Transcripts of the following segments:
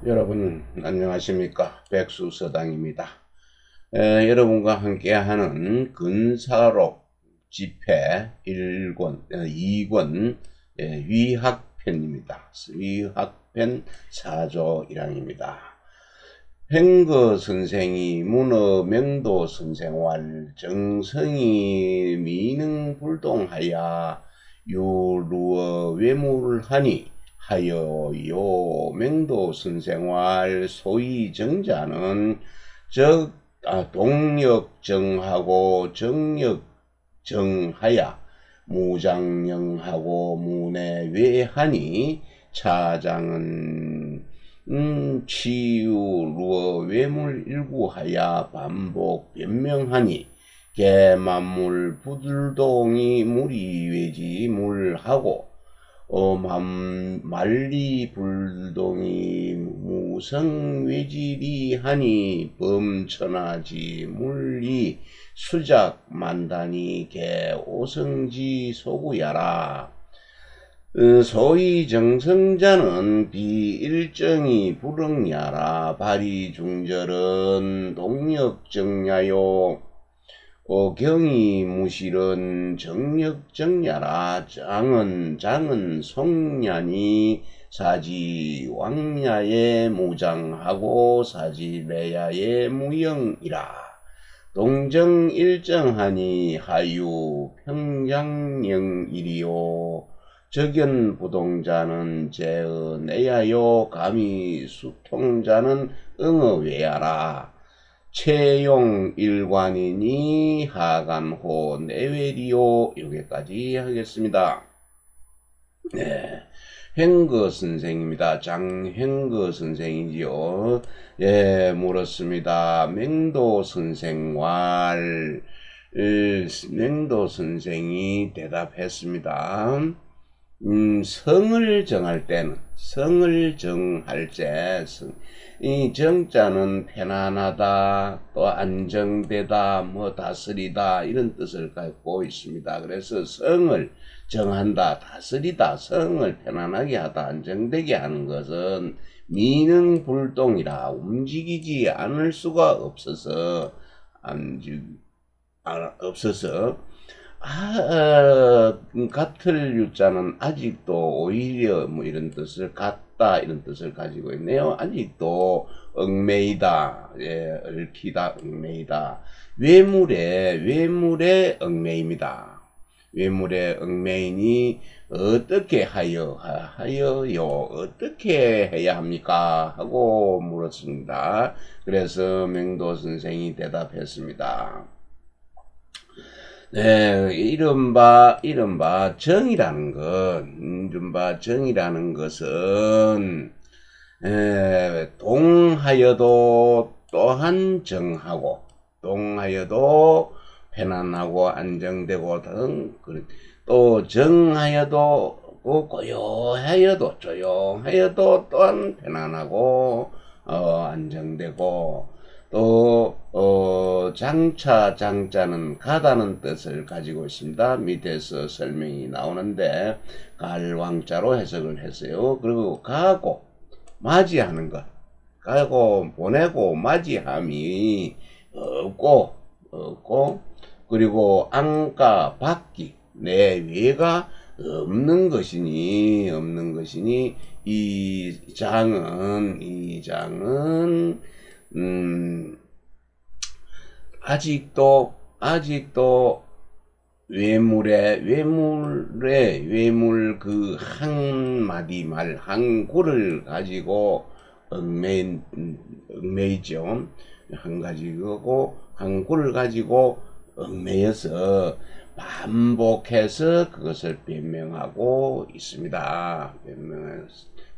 여러분 안녕하십니까, 백수서당입니다. 여러분과 함께하는 근사록 집회 2권 위학편입니다. 위학편 4조 1항입니다. 행거 선생이 문어 명도 선생활 정성이 미능불동하여 유루어 외물하니 하여 명도 선생활 소위 정자는 동력정하고 정력정하야 무장령하고 문외외하니 차장은 치유루어 외물일구하야 반복 변명하니 개만물 부들동이 무리외지 물하고 만리 불동이 무성외지리 하니 범천하지 물리 수작 만단이 개오성지 소구야라. 소위 정성자는 비일정이 불응야라. 발이중절은 동력정야요 경이 무실은 정력정야라. 장은 송년이 사지 왕야의 무장하고 사지 레야의 무영이라. 동정일정하니 하유 평양령이리요. 적연부동자는 제어내야요. 감히 수통자는 응어외야라. 채용 일관이니 하간호 내외리요. 여기까지 하겠습니다. 네, 행거 선생입니다. 장행거 선생이지요. 예, 물었습니다. 맹도 선생활. 맹도 선생이 대답했습니다. 성을 정할 때 이 정자는 편안하다, 또 안정되다, 뭐 다스리다 이런 뜻을 갖고 있습니다. 그래서 성을 정한다, 다스리다, 성을 편안하게 하다, 안정되게 하는 것은 미능불동이라. 움직이지 않을 수가 없어서 같을 유자는 아직도 오히려 뭐 이런 뜻을 같다 이런 뜻을 가지고 있네요. 아직도 얽매이다, 예, 얽히다, 얽매이다. 외물에 얽매입니다. 외물에 얽매이니 어떻게 하여요? 어떻게 해야 합니까? 하고 물었습니다. 그래서 맹도 선생이 대답했습니다. 네, 이른바 정이라는 것은 동하여도 또한 정하고, 동하여도 편안하고 안정되고 등, 또 정하여도 고요하여도 조용하여도 또한 편안하고 안정되고, 또 장자는 가다는 뜻을 가지고 있습니다. 밑에서 설명이 나오는데 갈왕자로 해석을 했어요. 그리고 가고 맞이하는 것, 가고 보내고 맞이함이 없고 그리고 안가 받기 내외가 없는 것이니 이 장은 아직도 외물 그 한마디 말, 한 구를 가지고 얽매이죠. 한 가지고, 한 구를 가지고 얽매여서 반복해서 그것을 변명하고 있습니다.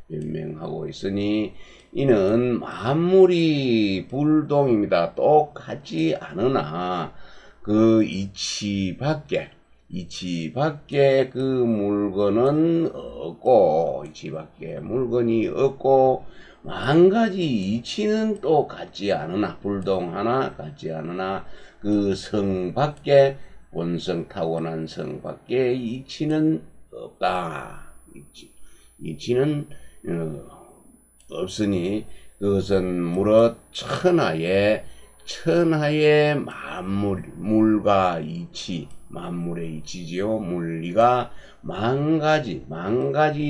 변명하고 있으니 이는 만물이 불동입니다. 똑같지 않으나 그 이치 밖에 그 물건은 없고, 이치 밖에 물건이 없고, 한 가지 이치는 또 같지 않으나, 불동하나 같지 않으나 그 성 밖에, 본성 타고난 성 밖에 이치는 없다. 이치는 없으니 그것은 무릇 천하의 만물과 이치, 만물의 이치지요. 물리가 만가지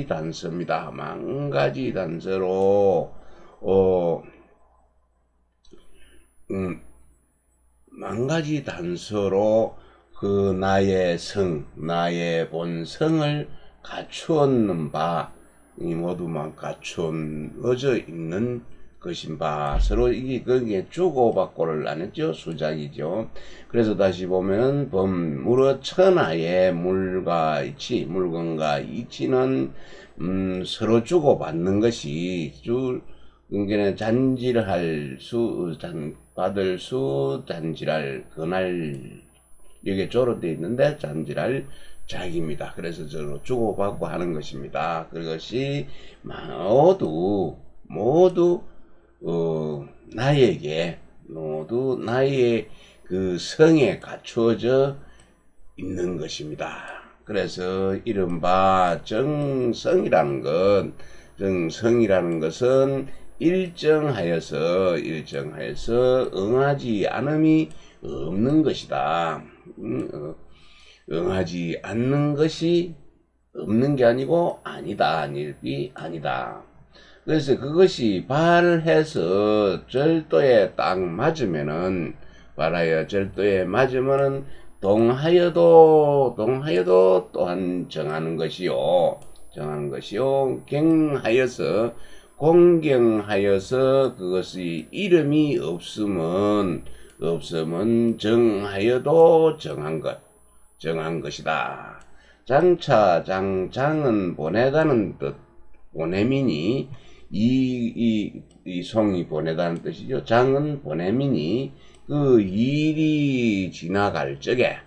단서입니다. 만가지 단서로 만가지 단서로 그 나의 본성을 갖추었는 바, 이 모두만 갖추어져 있는 것인 바. 서로 이게 거기에 주고받고를 나눴죠. 수작이죠. 그래서 다시 보면 무릇 천하의 물과 이치, 물건과 이치는 서로 주고받는 것이 그러니까 받을 수 잔질할 그날, 여기에 조로 되어 있는데 잔질할 자기입니다. 그래서 서로 주고받고 하는 것입니다. 그것이 모두 나의 그 성에 갖추어져 있는 것입니다. 그래서 이른바 정성이라는 것은 일정하여서 응하지 않음이 없는 것이다. 응하지 않는 것이 없는 게 아니고 아니다. 아니다. 그래서 그것이 발해서 절도에 딱 맞으면은, 동하여도 또한 정하는 것이요. 공경하여서 그것이 이름이 없으면 정하여도 정한 것이다. 장은 보내다는 뜻, 보냄이니 이 송이 보내다는 뜻이죠. 장은 보냄이니 그 일이 지나갈 적에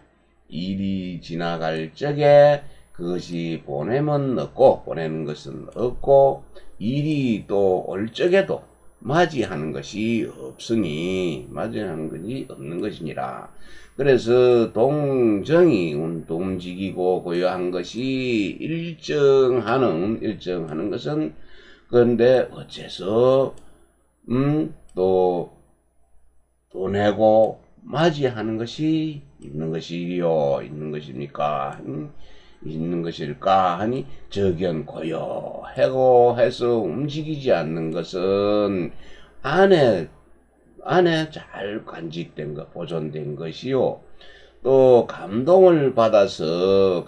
그것이 보내는 것은 없고, 일이 또 올 적에도 맞이하는 것이 없는 것이니라. 그래서 동정이 움직이고 고요한 것이 일정하는 것은, 그런데 어째서 또 보내고 맞이하는 것이 있는 것일까 하니, 적연 고요하고 해서 움직이지 않는 것은 안에 잘 간직된 것, 보존된 것이요. 또 감동을 받아서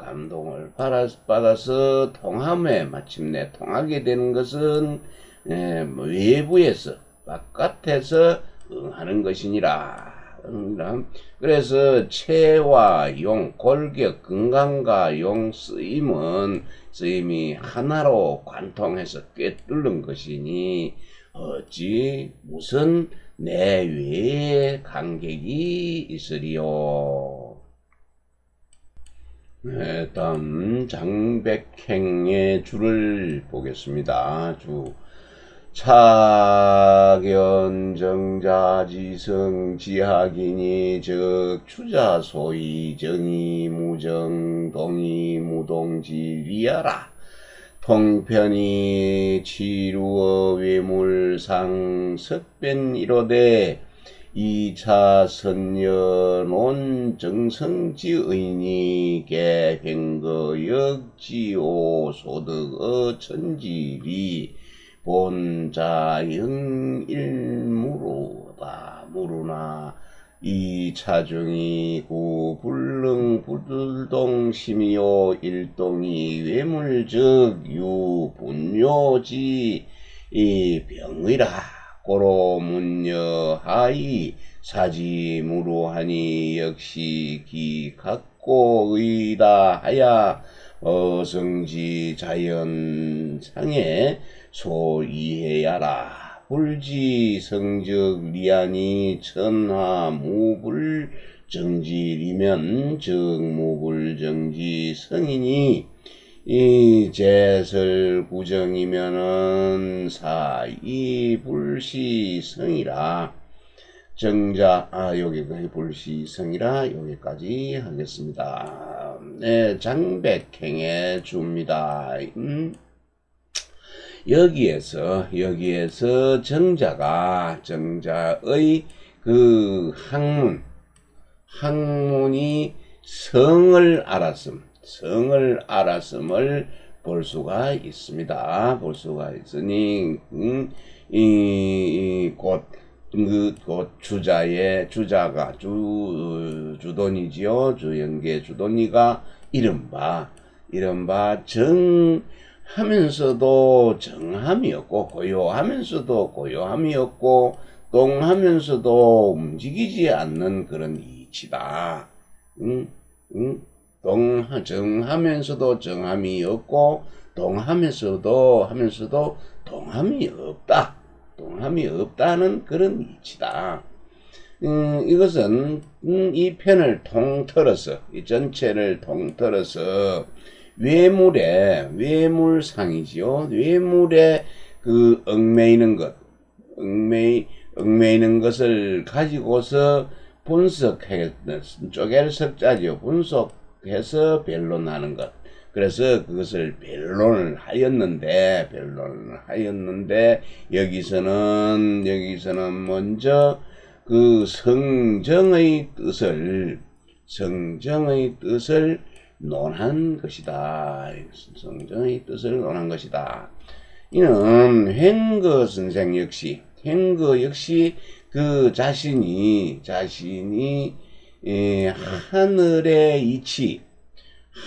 마침내 통하게 되는 것은 외부에서, 바깥에서 응하는 것이니라. 그래서 체와 용, 골격, 건강과 용, 쓰임이 하나로 관통해서 꿰뚫는 것이니 어찌 무슨 내 외에 간격이 있으리요. 다음 장백행의 주를 보겠습니다. 차견정자지성 지하기니 즉 추자 소위 정이 무정 동이 무동지 위하라. 통편이 치루어 외물상 석변 이로되 2차 선녀논 정성지의니 개행거 역지오 소득어 천지리 본자영일무로다. 무르나 이 차중이 구불능 부들동심이요 일동이 외물적 유분요지 이 병의라. 고로 문여하이 사지무루하니 역시 기각고의다 하야 어성지 자연상에 소이해야라. 불지 성적 리안이 천하 무불 정지리면 정무불 정지 성이니 이 제설 구정이면은 사이 불시성이라. 정자 여기까지 불시성이라 여기까지 하겠습니다. 네, 장백행의 주입니다. 여기에서 정자의 그 학문이 성을 알았음을 볼 수가 있습니다. 볼 수가 있으니 곧 주자가 주돈이지요. 주연계 주돈이가 이른바 정하면서도 정함이 없고 고요하면서도 고요함이 없고 동하면서도 움직이지 않는 그런 이치다. 정하면서도 정함이 없고 동하면서도 동함이 없다. 동함이 없다는 그런 이치다. 이것은 이 편을 통틀어서 이 전체를 통틀어서 외물상이지요. 외물에 그 얽매이는 것을 가지고서 쪼갤 석자지요. 분석해서 변론하는 것. 그래서 그것을 변론을 하였는데 여기서는 먼저 그 성정의 뜻을 논한 것이다. 성정의 뜻을 논한 것이다. 이는 횡거 선생 역시 그 자신이 하늘의 이치,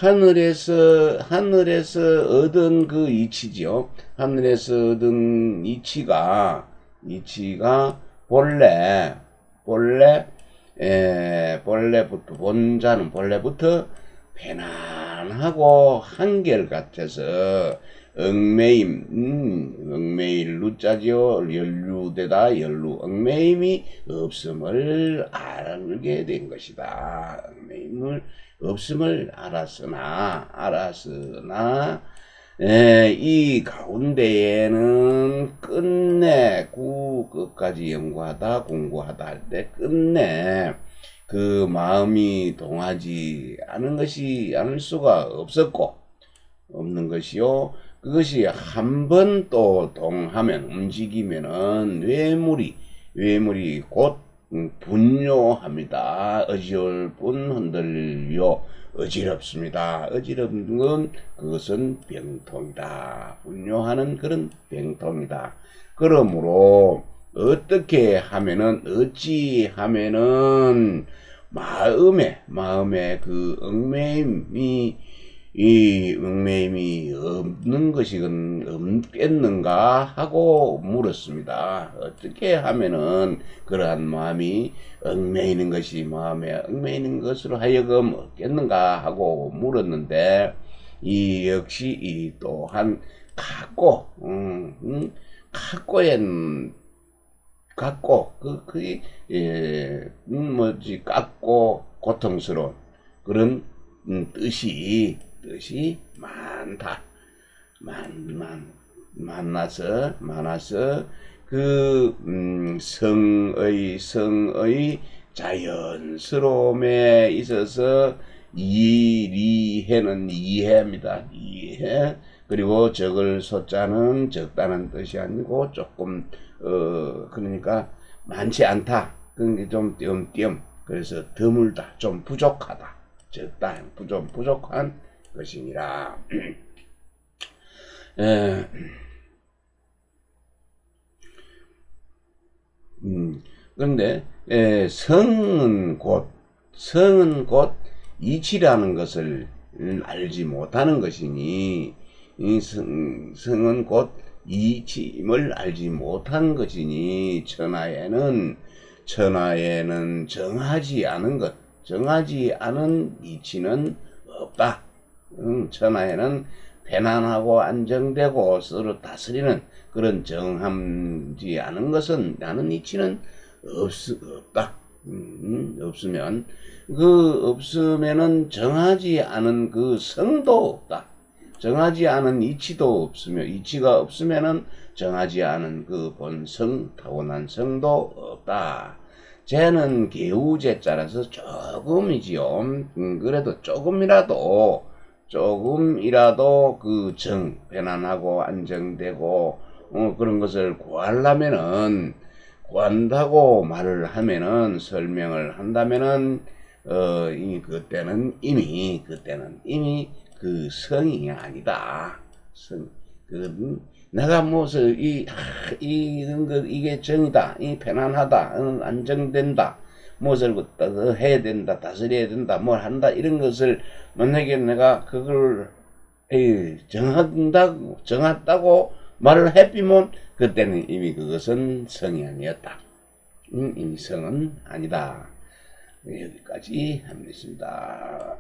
하늘에서 얻은 그 이치지요. 하늘에서 얻은 이치가 본래부터 편안하고 한결같아서 얽매일 루자지요. 연루되다 얽매임이 없음을 알게 된 것이다. 얽매임을 없음을 알았으나 이 가운데에는 끝내 끝까지 연구하다 공부하다 할 때 끝내 그 마음이 동하지 않을 수가 없는 것이요. 그것이 한 번 또 동하면 움직이면은 외물이 곧 분요합니다. 어지올뿐 흔들려 어지럽습니다. 어지럽는 건 그것은 병통이다. 분요하는 그런 병통이다. 그러므로 어찌 하면은 마음에 그 얽매임이 없겠는가 하고 물었습니다. 어떻게 하면은 그러한 마음이 얽매이는 것이 마음에 얽매이는 것으로 하여금 없겠는가 하고 물었는데 이 역시 이 또한 갖고 갖고 고통스러운 그런 뜻이 많다. 많아서 그 성의 자연스러움에 있어서 이해는 이해입니다. 이해. 그리고 적을 소자는 적다는 뜻이 아니고 조금 그러니까 많지 않다. 그게 좀 띄엄띄엄. 그래서 드물다. 좀 부족하다. 적다. 좀 부족한 것이니라. 그런데 성은 곧 이치라는 것을 알지 못하는 것이니 이 성은 곧 이치임을 알지 못한 것이니 천하에는 정하지 않은 이치는 없다. 천하에는 편안하고 안정되고 서로 다스리는 그런 정함지 않은 이치는 없다. 없으면은 정하지 않은 그 성도 없다. 정하지 않은 이치도 없으며 이치가 없으면은 정하지 않은 그 본성 타고난 성도 없다. 쟤는 개우제자라서 조금이지요. 그래도 조금이라도 조금이라도 그 편안하고 안정되고 그런 것을 구한다고 말을 하면은, 설명을 한다면은 그때는 이미 그 성이 아니다. 내가 무엇을 이게 정이다, 편안하다, 안정된다, 무엇을 해야 된다, 다스려야 된다, 뭘 한다, 이런 것을 만약에 내가 그걸 정했다고 말을 해비면, 그때는 이미 그것은 성이 아니었다. 이미 성은 아니다. 여기까지 하겠습니다.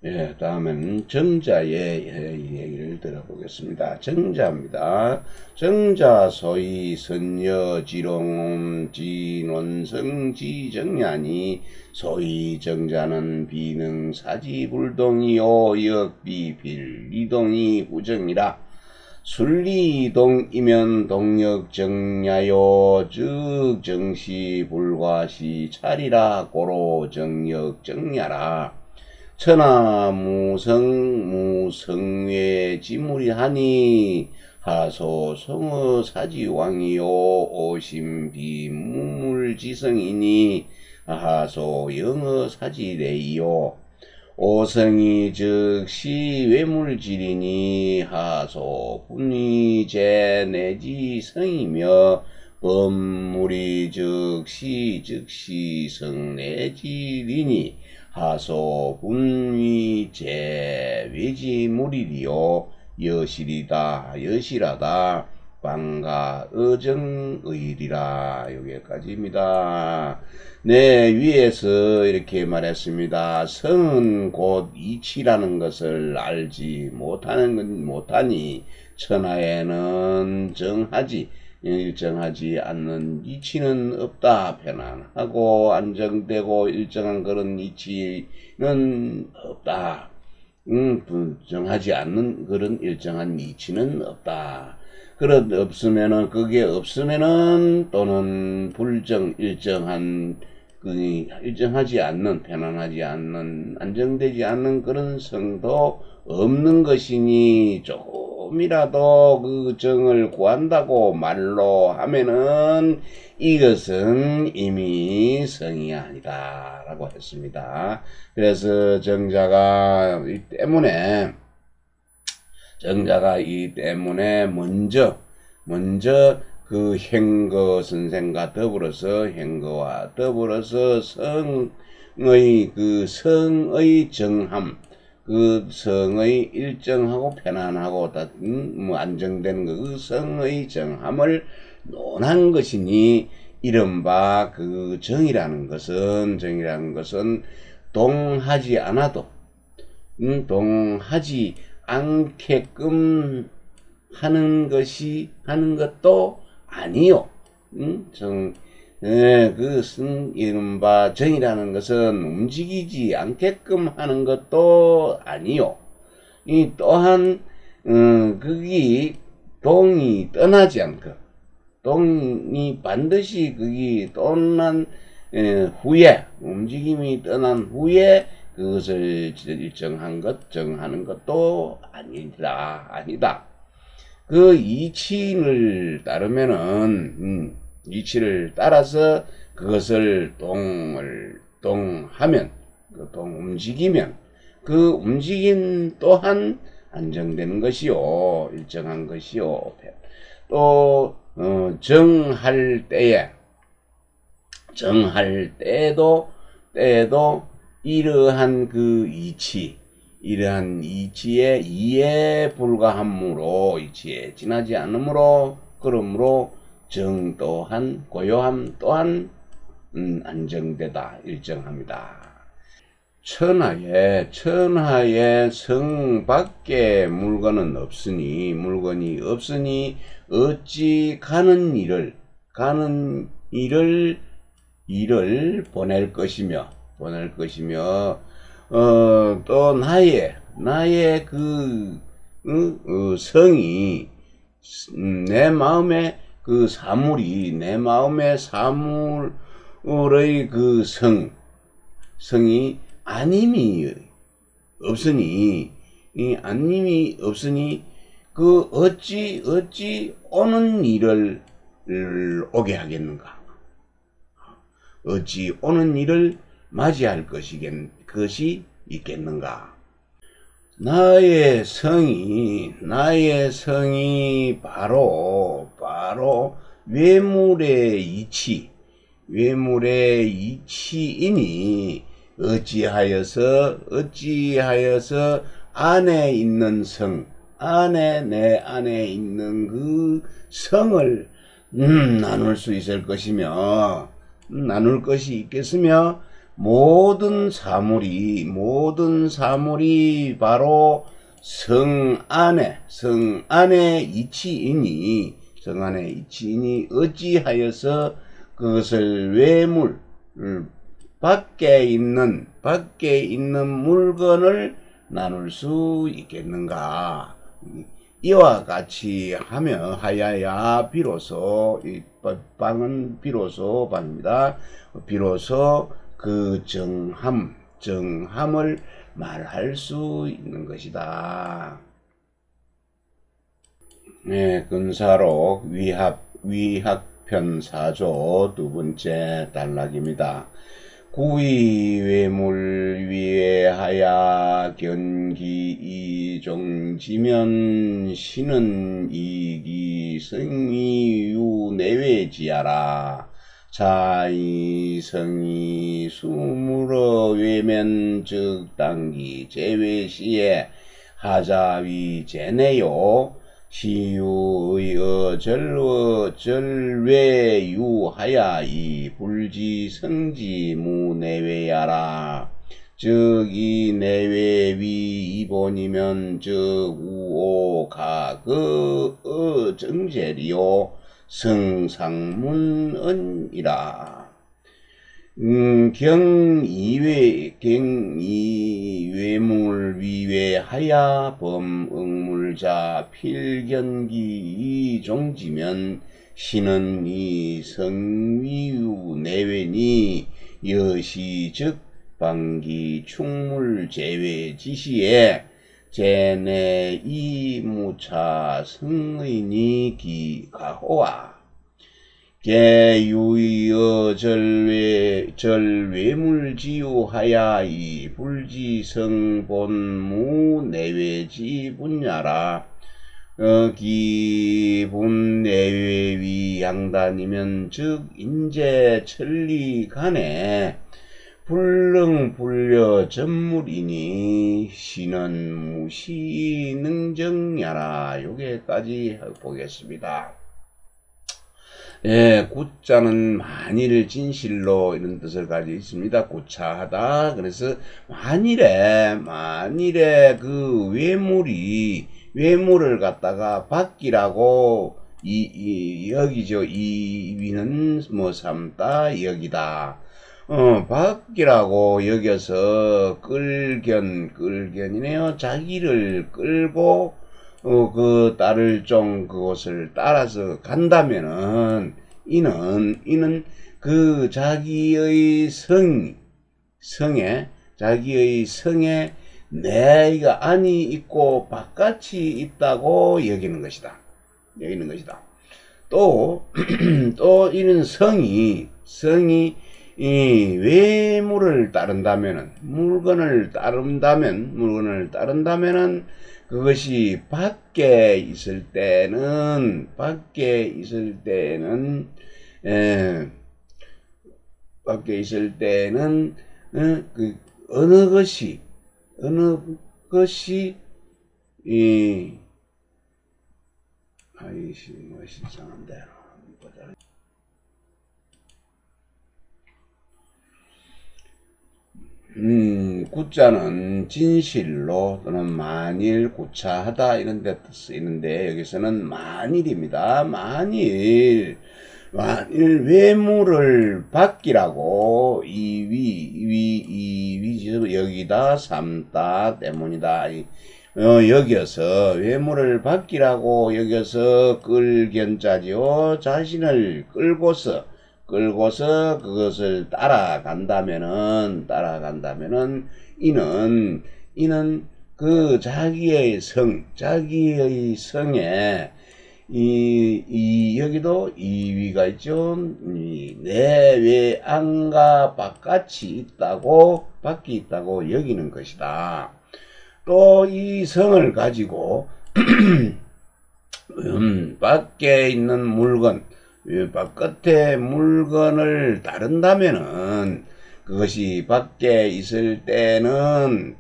예, 다음은 정자의 얘기를 들어보겠습니다. 정자입니다. 정자 소위 선여 지롱 지논성 지정야니, 소위 정자는 비능 사지불동이요 역비필 이동이 후정이라. 순리이동이면 동역정야요 즉 정시불과시 차리라 고로 정역정야라. 천하무성무성외 지무리하니 하소 성어 사지왕이요 오심비무물지성이니 하소 영어 사지래이요 오성이 즉시 외물질이니 하소 분위제 내지 성이며 법물이 즉시 성내질이니 하소 분위제 외지물이리요 여실하다 방가 어정의리라. 여기까지입니다. 네, 위에서 이렇게 말했습니다. 성은 곧 이치라는 것을 알지 못하니 천하에는 일정하지 않는 이치는 없다. 편안하고 안정되고 일정한 그런 이치는 없다. 정하지 않는 그런 일정한 이치는 없다. 그게 없으면은 또는 일정하지 않는, 편안하지 않는, 안정되지 않는 그런 성도 없는 것이니, 조금이라도 그 정을 구한다고 말로 하면은 이것은 이미 성이 아니다 라고 했습니다. 그래서 정자가 이 때문에 먼저 그 행거 선생과 더불어서 성의 정함, 그 성의 일정하고 편안하고 안정된 그 성의 정함을 논한 것이니, 이른바 그 정이라는 것은 동하지 않게끔 하는 것도 아니요. 이른바 정이라는 것은 움직이지 않게끔 하는 것도 아니요. 또한 동이 떠나지 않고, 동이 반드시 떠난 후에, 움직임이 떠난 후에 그것을 정하는 것도 아니다. 그 이치를 따라서 그것을 움직이면 그 움직임 또한 안정되는 것이요, 일정한 것이요. 또 정할 때에도 이러한 이치에 이에 불과함으로, 이치에 지나지 않으므로, 그러므로 정 또한, 고요함 또한 안정되다, 일정합니다. 천하에 성 밖에 물건이 없으니 어찌 가는 일을 보낼 것이며, 또 나의 성이, 내 마음의 사물의 성이 아님이 없으니 이 안님이 없으니 그 어찌 오는 일을 오게 하겠는가? 어찌 오는 일을 맞이할 것이 있겠는가? 나의 성이 바로 외물의 이치이니 어찌하여서 안에 있는 내 안에 있는 그 성을 나눌 수 있을 것이며 나눌 것이 있겠으며 모든 사물이 바로 성 안에 이치이니 어찌하여서 그것을 외물 밖에 있는 물건을 나눌 수 있겠는가? 이와 같이 하여야 비로소 이 방은 방입니다. 비로소 그 정함을 말할 수 있는 것이다. 네, 근사록 위학편 4조 두 번째 단락입니다. 구위 외물 위에하야 견기 이종지면 신은 이기 성위유 내외지하라. 자이 성이 수물어 외면 즉 당기 제외시에 하자위 제내요 시유의 절외유하야 이 불지 성지 무내외야라. 즉 이 내외위 이본이면 즉 우오가 정제리요 성상문언이라. 경이외물 위외하야 범응물자 필견기 종지면 신은 이 성위유 내외니 여시 즉 방기 충물 제외 지시에 제내 이무차 성의니 기가호와 개유이어 절외물지유하야 이 불지성 본무 내외지 분야라. 기분 내외위 양단이면 즉 인재 천리간에 불능불려 전물이니 신은 무시능정야라. 여기까지 보겠습니다. 예, 구자는 만일 진실로 이런 뜻을 가지고 있습니다. 구차하다. 그래서 만일에 그 외물을 갖다가 밖이라고 여기죠. 이 위는 뭐 삼다 여기다. 밖이라고 여겨서 끌견이네요. 자기를 끌고 그 딸을 좀 그것을 따라서 간다면은 이는 그 자기의 성에 내가 안이 있고 바깥이 있다고 여기는 것이다. 또 이는 성이 이 외물을 따른다면은 물건을 따른다면은 그것이 밖에 있을 때는 그 어느 것이 아이씨 뭐 이상한데 구자는 진실로 또는 만일 구차하다 이런 데 쓰이는데 여기서는 만일입니다. 만일 외물을 밖이라고 여기다 삼다 때문이다. 여기서 외물을 밖이라고 여기서 끌견자지요. 자신을 끌고서 그것을 따라간다면은 이는 이는 그 자기의 성에 여기도 이위가 있죠. 내외 안과 바깥이 있다고, 밖이 있다고 여기는 것이다. 또 이 성을 가지고 밖에 있는 물건, 바깥의 물건을 따른다면은 그것이 밖에 있을 때는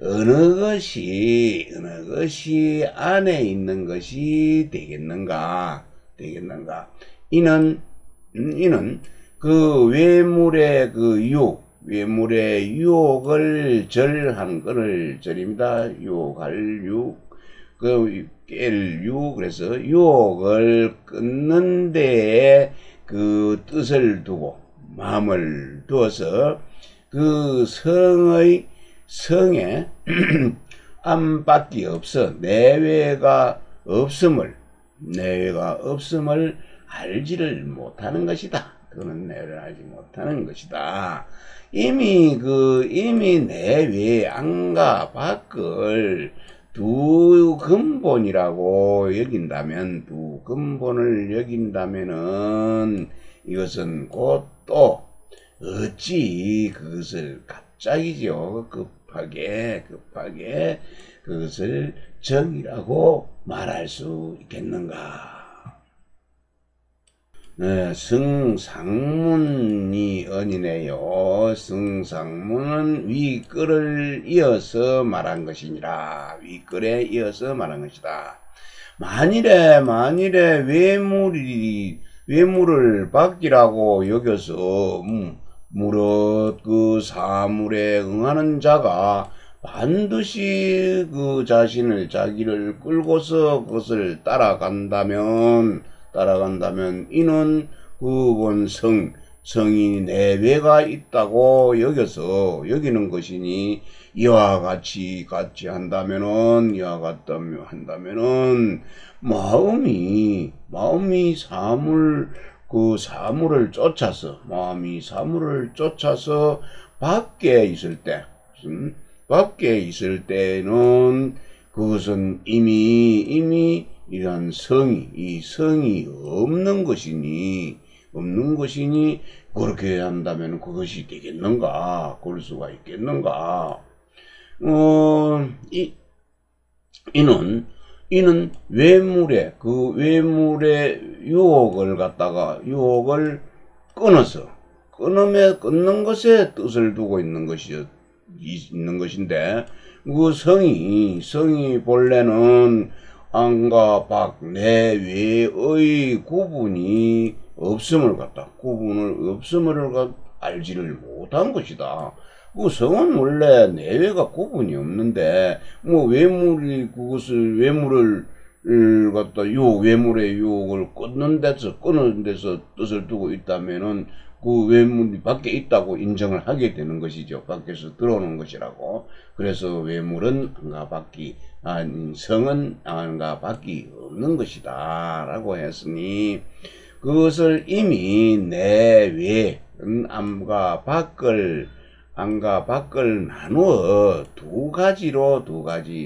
어느 것이 안에 있는 것이 되겠는가? 이는 그 외물의 외물의 유혹을 절하는 것을 절입니다. 유혹할 그래서 유혹을 끊는 데에 그 뜻을 두고 마음을 두어서 그 성에 안밖이 없어 내외가 없음을 알지를 못하는 것이다. 그는 내외를 알지 못하는 것이다. 이미 내외 안과 밖을 두 근본이라고 근본을 여긴다면은 이것은 곧 또 어찌 그것을 갑자기죠. 급하게 그것을 정이라고 말할 수 있겠는가? 네, 승상문이 언이네요. 승상문은 윗글을 이어서 말한 것이니라. 윗글에 이어서 말한 것이다. 만일에 외물을 밖이라고 여겨서 무릇 그 사물에 응하는 자가 반드시 자기를 끌고서 그것을 따라간다면 이는 그건 성이 내외가 있다고 여기는 것이니 이와 같이 한다면은 마음이 사물을 쫓아서 밖에 있을 때는 그것은 이미 이런 성이 없는 것이니 그렇게 한다면 그것이 되겠는가? 그럴 수가 있겠는가? 이는 외물의 유혹을 끊는 것에 뜻을 두고 있는 것인데 그 성이 본래는 안과 밖 내외의 구분을 알지를 못한 것이다. 그 성은 원래 내외가 구분이 없는데 외물을 외물의 유혹을 끊는 데서 뜻을 두고 있다면은 그 외물이 밖에 있다고 인정을 하게 되는 것이죠. 밖에서 들어오는 것이라고. 그래서 외물은 성은 안과 밖이 없는 것이다 라고 했으니 그것을 이미 내외 안과 밖을 나누어 두 가지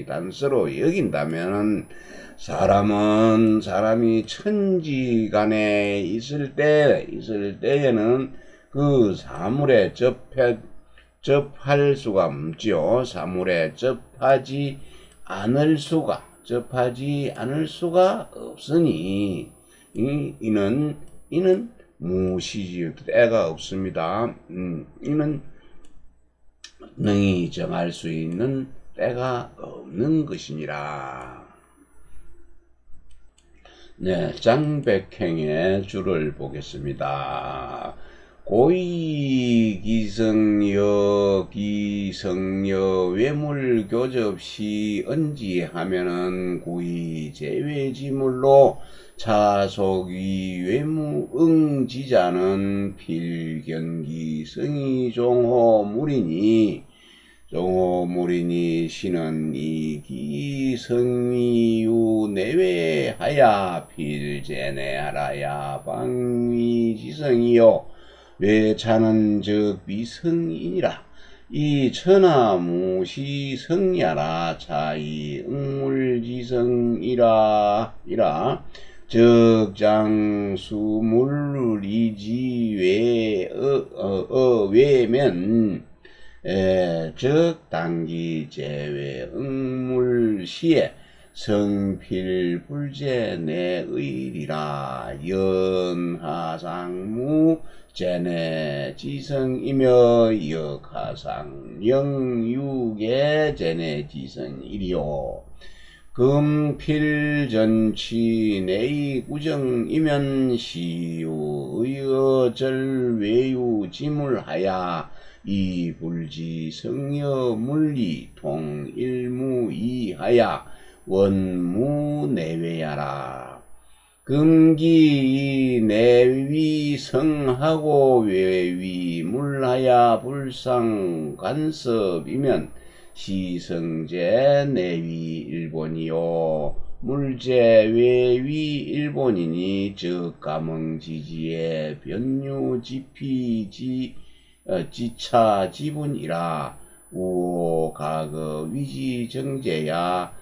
단서로 여긴다면 사람이 천지간에 있을 때에는 그 사물에 접할 수가 없지요. 사물에 접하지 않을 수가 없으니 이는 무시지 때가 없습니다. 이는 능히 정할 수 있는 때가 없는 것이니라. 네, 장백행의 줄을 보겠습니다. 고의기성여 외물교접시 언지하면은 고의제외지물로 차속이 외무응지자는 필견기 성의종호물이니 시는 이기성의유 내외하야 필제내하라야 방위지성이요 외차는 즉 미성이니라. 이 천하무시 성야라 차이 응물지성이라 적장수물리지 외면 적당기 제외 응물시에 성필불제 내의리라 연하상무 제내 지성이며 역하상 영육의 제내 지성이리요 금필전치 내의 구정이면 시유 의어절 외유 지물하야 이불지 성여 물리 통일무이하야 원무 내외야라 금기 내위 성하고 외위 물하야 불상 간섭이면 시성제 내위 일본이요 물제 외위 일본이니 적가멍지지의 변유지피지 지차 지분이라 우가거 위지정제야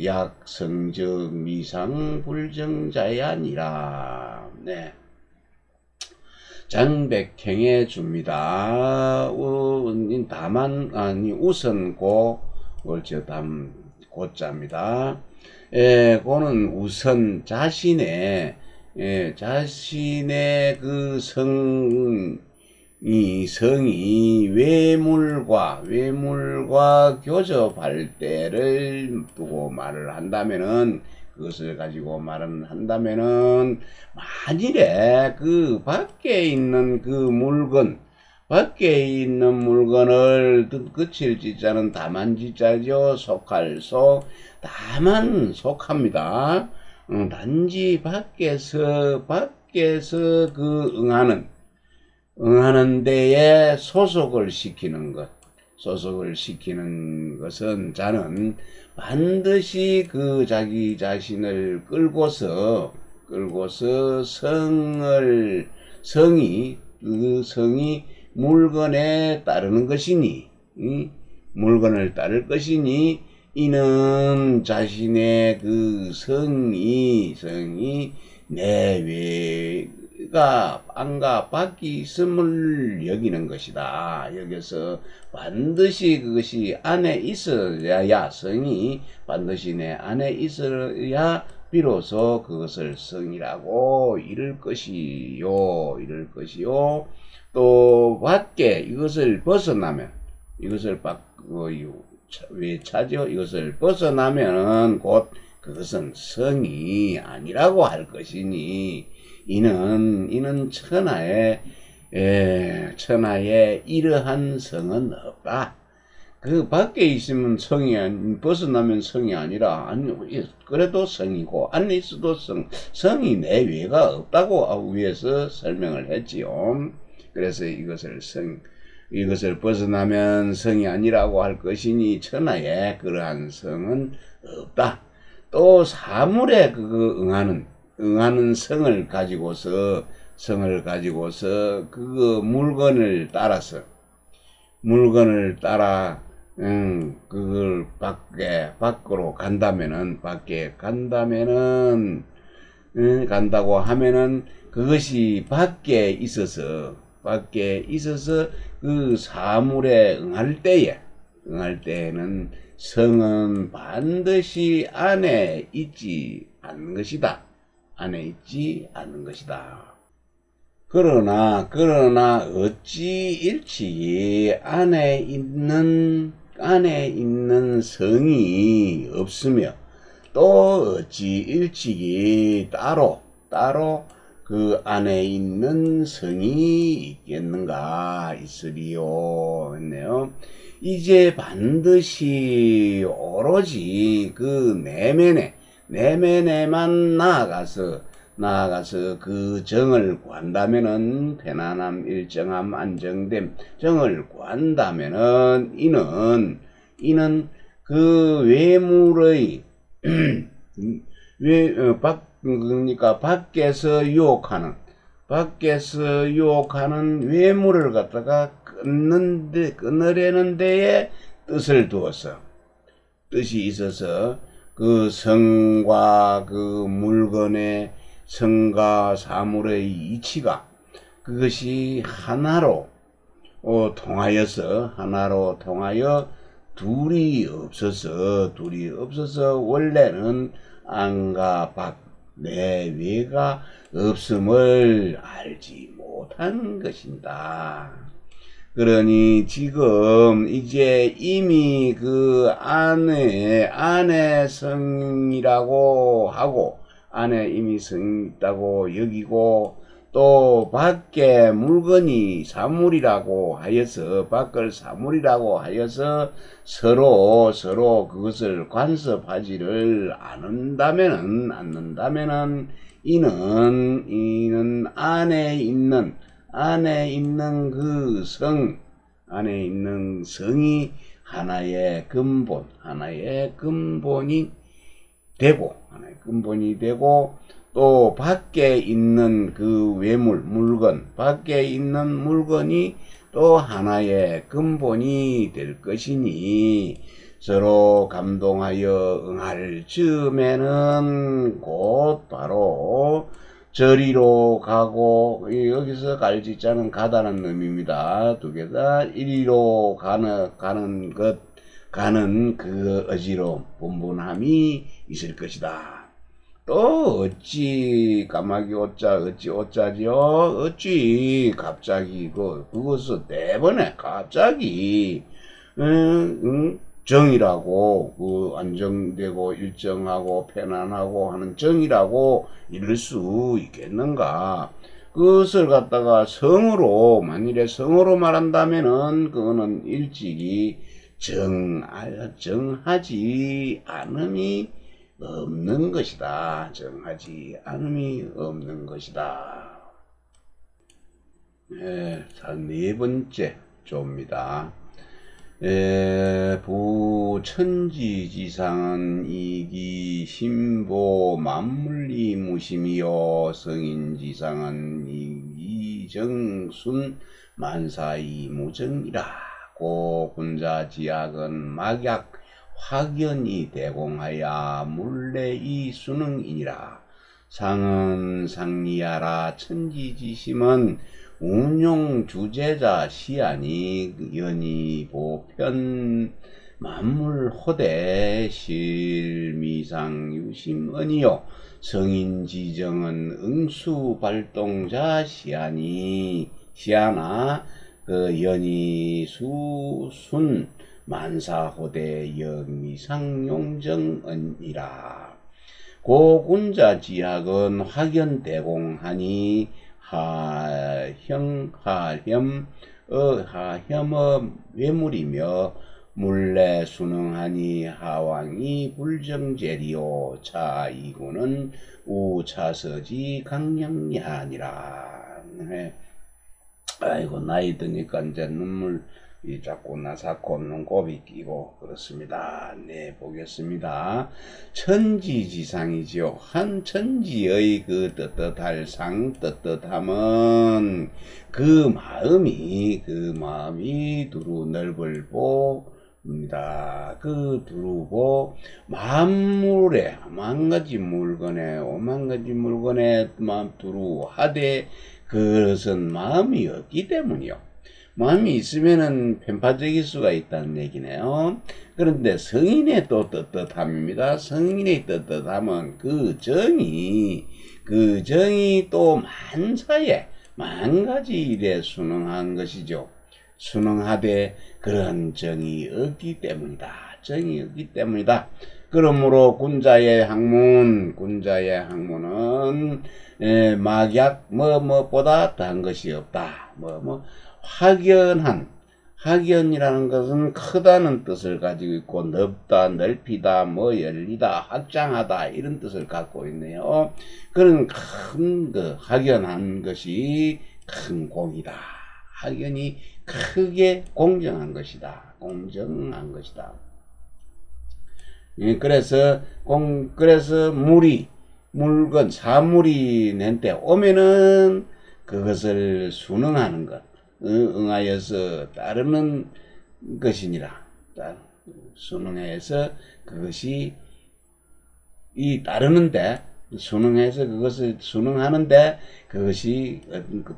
약성적 미상 불정자야니라. 네. 장백행해 줍니다. 다만 우선고 월저담 고자입니다. 고는 우선 자신의 그 성이 외물과 교접할 때를 두고 말을 한다면은 그것을 가지고 말을 한다면은 만일에 그 밖에 있는 그 물건 밖에 있는 물건을 끝일 지자는 다만지자죠. 속할 속 다만 속합니다. 단지 밖에서 그 응하는 데에 소속을 시키는 것은 자는 반드시 그 자기 자신을 끌고서 성이 물건에 따르는 것이니 물건을 따를 것이니 이는 자신의 그 성이 내외가 안과 밖이 있음을 여기는 것이다. 여기서 반드시 그것이 안에 있어야 성이 반드시 내 안에 있어야 비로소 그것을 성이라고 이를 것이요. 또 밖에 이것을 벗어나면 이것을 왜 차죠? 이것을 벗어나면 곧 그것은 성이 아니라고 할 것이니 이는 천하에 이러한 성은 없다. 그 밖에 있으면 벗어나면 성이 아니라 그래도 성이고 안에 있어도 성이 내외가 없다고 위에서 설명을 했지요. 그래서 이것을 벗어나면 성이 아니라고 할 것이니 천하에 그러한 성은 없다. 또 사물에 응하는 성을 가지고서 그 물건을 따라 그걸 밖으로 간다고 하면은 그것이 밖에 있어서 그 사물에 응할 때에는 성은 반드시 안에 있지 않는 것이다. 그러나 어찌 일찍이 안에 있는 성이 없으며 또 어찌 일찍이 따로 그 안에 있는 성이 있으리요 했네요. 이제 반드시 오로지 그 내면에만 나아가서 그 정을 구한다면은 편안함, 일정함, 안정됨 정을 구한다면은 이는 그 외물의 그러니까 밖에서 유혹하는 외물을 갖다가 끊으려는 데에 뜻을 두어서 뜻이 있어서 그 성과 그 물건의 성과 사물의 이치가 그것이 하나로 하나로 통하여 둘이 없어서 원래는 안과 밖 내외가 없음을 알지 못한 것입니다. 그러니 지금 이제 이미 그 안에 성이라고 하고 안에 이미 성이 있다고 여기고 또 밖에 물건이 사물이라고 하여서 밖을 사물이라고 하여서 서로 그것을 간섭하지를 않는다면은 이는 안에 있는 그 안에 있는 성이 하나의 근본이 되고 또 밖에 있는 그 밖에 있는 물건이 또 하나의 근본이 될 것이니 서로 감동하여 응할 즈음에는 곧 바로 저리로 가고 여기서 갈지자는 가다는 의미입니다. 두 개 다 이리로 가는 그 어지러움 분분함이 있을 것이다. 또 어찌 까마귀 어짜 어찌 어짜지요? 어찌 갑자기 그것을 네 번에 갑자기 정이라고 안정되고 일정하고 편안하고 하는 정이라고 이럴 수 있겠는가? 그것을 갖다가 만일에 성으로 말한다면은 그거는 일찍이 정하지 않음이 없는 것이다. 정하지 않음이 없는 것이다. 네 번째 조입니다. 부천지지상은 이기 신보 만물리 무심이요 성인지상은 이기정순 만사이 무정이라. 고군자지약은 막약 확연히 대공하여 물레이 수능이니라. 상은 상리하라. 천지지심은 운용주제자 시아니 연이 보편 만물호대 실미상유심언이요 성인지정은 응수발동자 시아나 그 연이 수순 만사호대 영미상용정언이라. 고군자지학은 확연대공하니 하혐의 외물이며 물레 순응하니 하왕이 불정제리오 차이구는 우차서지 강량리하니라. 아이고 나이 드니까 이제 눈물이 자꾸 나사코 눈곱이 끼고 그렇습니다. 네, 보겠습니다. 천지지상이죠. 한 천지의 그 떳떳할 뜰뜻함은 그 마음이 두루 넓을 보입니다. 그 두루보 만물에 만가지 물건에 마음 두루 하되 그것은 마음이 없기 때문이요. 마음이 있으면은 편파적일 수가 있다는 얘기네요. 그런데 성인의 또 떳떳함입니다. 성인의 떳떳함은 그 정이 또 만사에 만가지 일에 순응한 것이죠. 순응하되 그런 정이 없기 때문이다. 그러므로 군자의 학문은 막약 무엇보다 더한 것이 없다. 확연이라는 것은 크다는 뜻을 가지고 있고 넓다, 넓히다, 열리다, 확장하다 이런 뜻을 갖고 있네요. 그런 큰 확연한 것이 큰 공이다. 확연이 크게 공정한 것이다. 그래서 물건 사물이 낸 때 오면은 그것을 순응하는 것, 응하여서 따르는 것이니라. 순응해서 그것이 이 따르는데 순응해서 그것을 순응하는데 그것이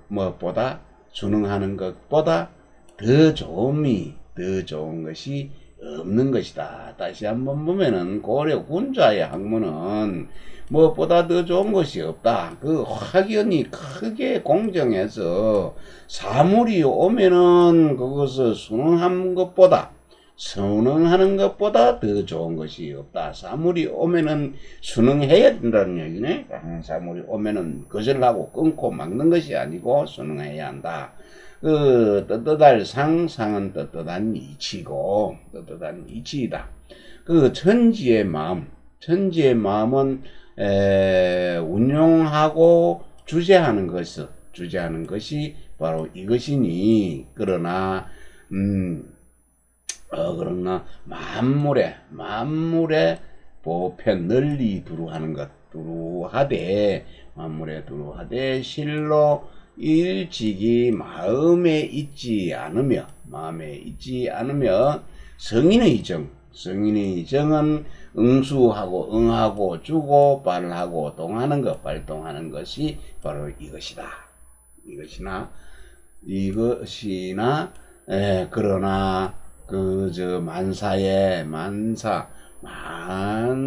무엇보다 순응하는 것보다 더 좋은 것이 없는 것이다. 다시 한번 보면은 고려 군자의 학문은 무엇보다 더 좋은 것이 없다. 그 확연히 크게 공정해서 사물이 오면은 그것을 순응하는 것보다 더 좋은 것이 없다. 사물이 오면은 순응해야 된다는 얘기네. 사물이 오면은 거절하고 끊고 막는 것이 아니고 순응해야 한다. 그 떳떳할 상은 떳떳한 이치고 떳떳한 이치이다. 그 천지의 마음은 운용하고 주재하는 것이 바로 이것이니 그러나 만물의 보편 널리 만물에 두루하되 실로 일찍이 마음에 있지 않으며 성인의 정은 응하고 주고 발동하는 것이 바로 이것이나 그러나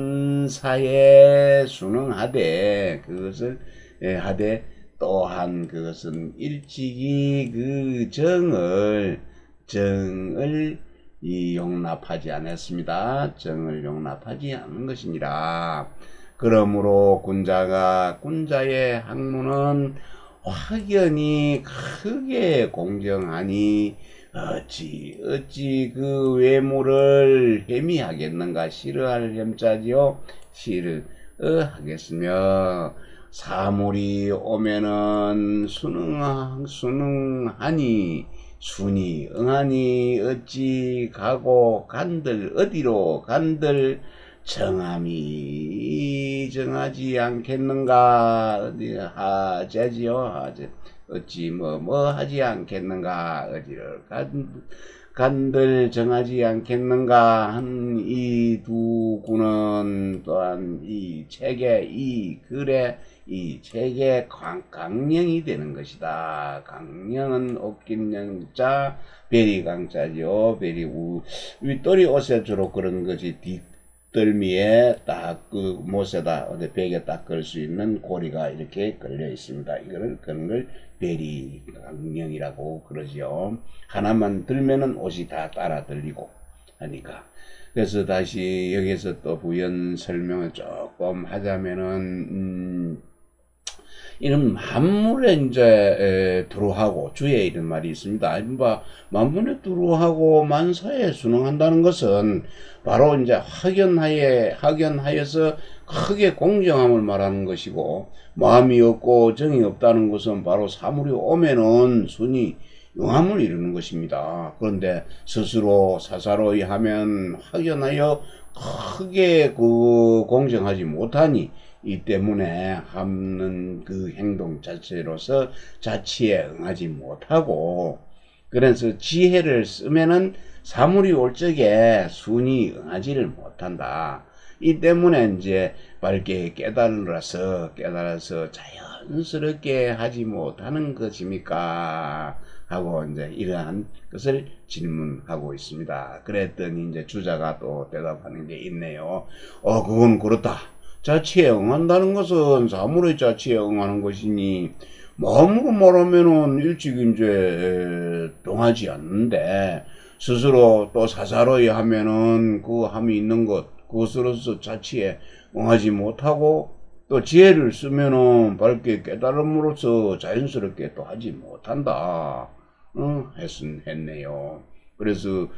만사에 순응하되 그것을 하되 또한 그것은 일찍이 그 정을 용납하지 않았습니다. 정을 용납하지 않은 것이니라. 그러므로 군자의 학문은 확연히 크게 공정하니 어찌 그 외모를 혐의하겠는가. 싫어할 혐자지요. 싫어하겠으며 사물이 오면은 순응하니 어찌 가고 어디로 간들 정하지 않겠는가. 하재지요. 어찌 하지 않겠는가. 어디를 간들 정하지 않겠는가 한 이 두 구는 또한 이 책의 강령이 되는 것이다. 강령은 옷긴 영자 베리 강자죠. 베리 윗돌이 옷에 주로 그런 것이 뒷덜미에 딱 그 못에다 어디 벽에 딱 걸 수 있는 고리가 이렇게 걸려 있습니다. 그런 걸 베리 강령이라고 그러죠. 하나만 들면은 옷이 다 따라 들리고 하니까. 그래서 다시 여기서 또 부연 설명을 조금 하자면은 이런 만물에 이제 두루하고 주에 이런 말이 있습니다. 만물에 두루하고 만사에 순응한다는 것은 바로 이제 확연하여서 크게 공정함을 말하는 것이고, 마음이 없고 정이 없다는 것은 바로 사물이 오면은 순이 영함을 이루는 것입니다. 그런데 스스로 사사로이 하면 확연하여 크게 공정하지 못하니 이 때문에 하는 그 행동 자체로서 자치에 응하지 못하고, 그래서 지혜를 쓰면은 사물이 올 적에 순이 응하지를 못한다. 이 때문에 이제 밝게 깨달아서 자연스럽게 하지 못하는 것입니까? 하고 이제 이러한 것을 질문하고 있습니다. 그랬더니 이제 주자가 또 대답하는 게 있네요. 그건 그렇다. 자치에 응한다는 것은 사물의 자치에 응하는 것이니 마음으로 말하면은 일찍 이제 동하지 않는데, 스스로 또 사사로이 하면은 그 함이 있는 것 그것으로서 자치에 응하지 못하고, 또 지혜를 쓰면은 밝게 깨달음으로써 자연스럽게 또 하지 못한다. 했네요. 그래서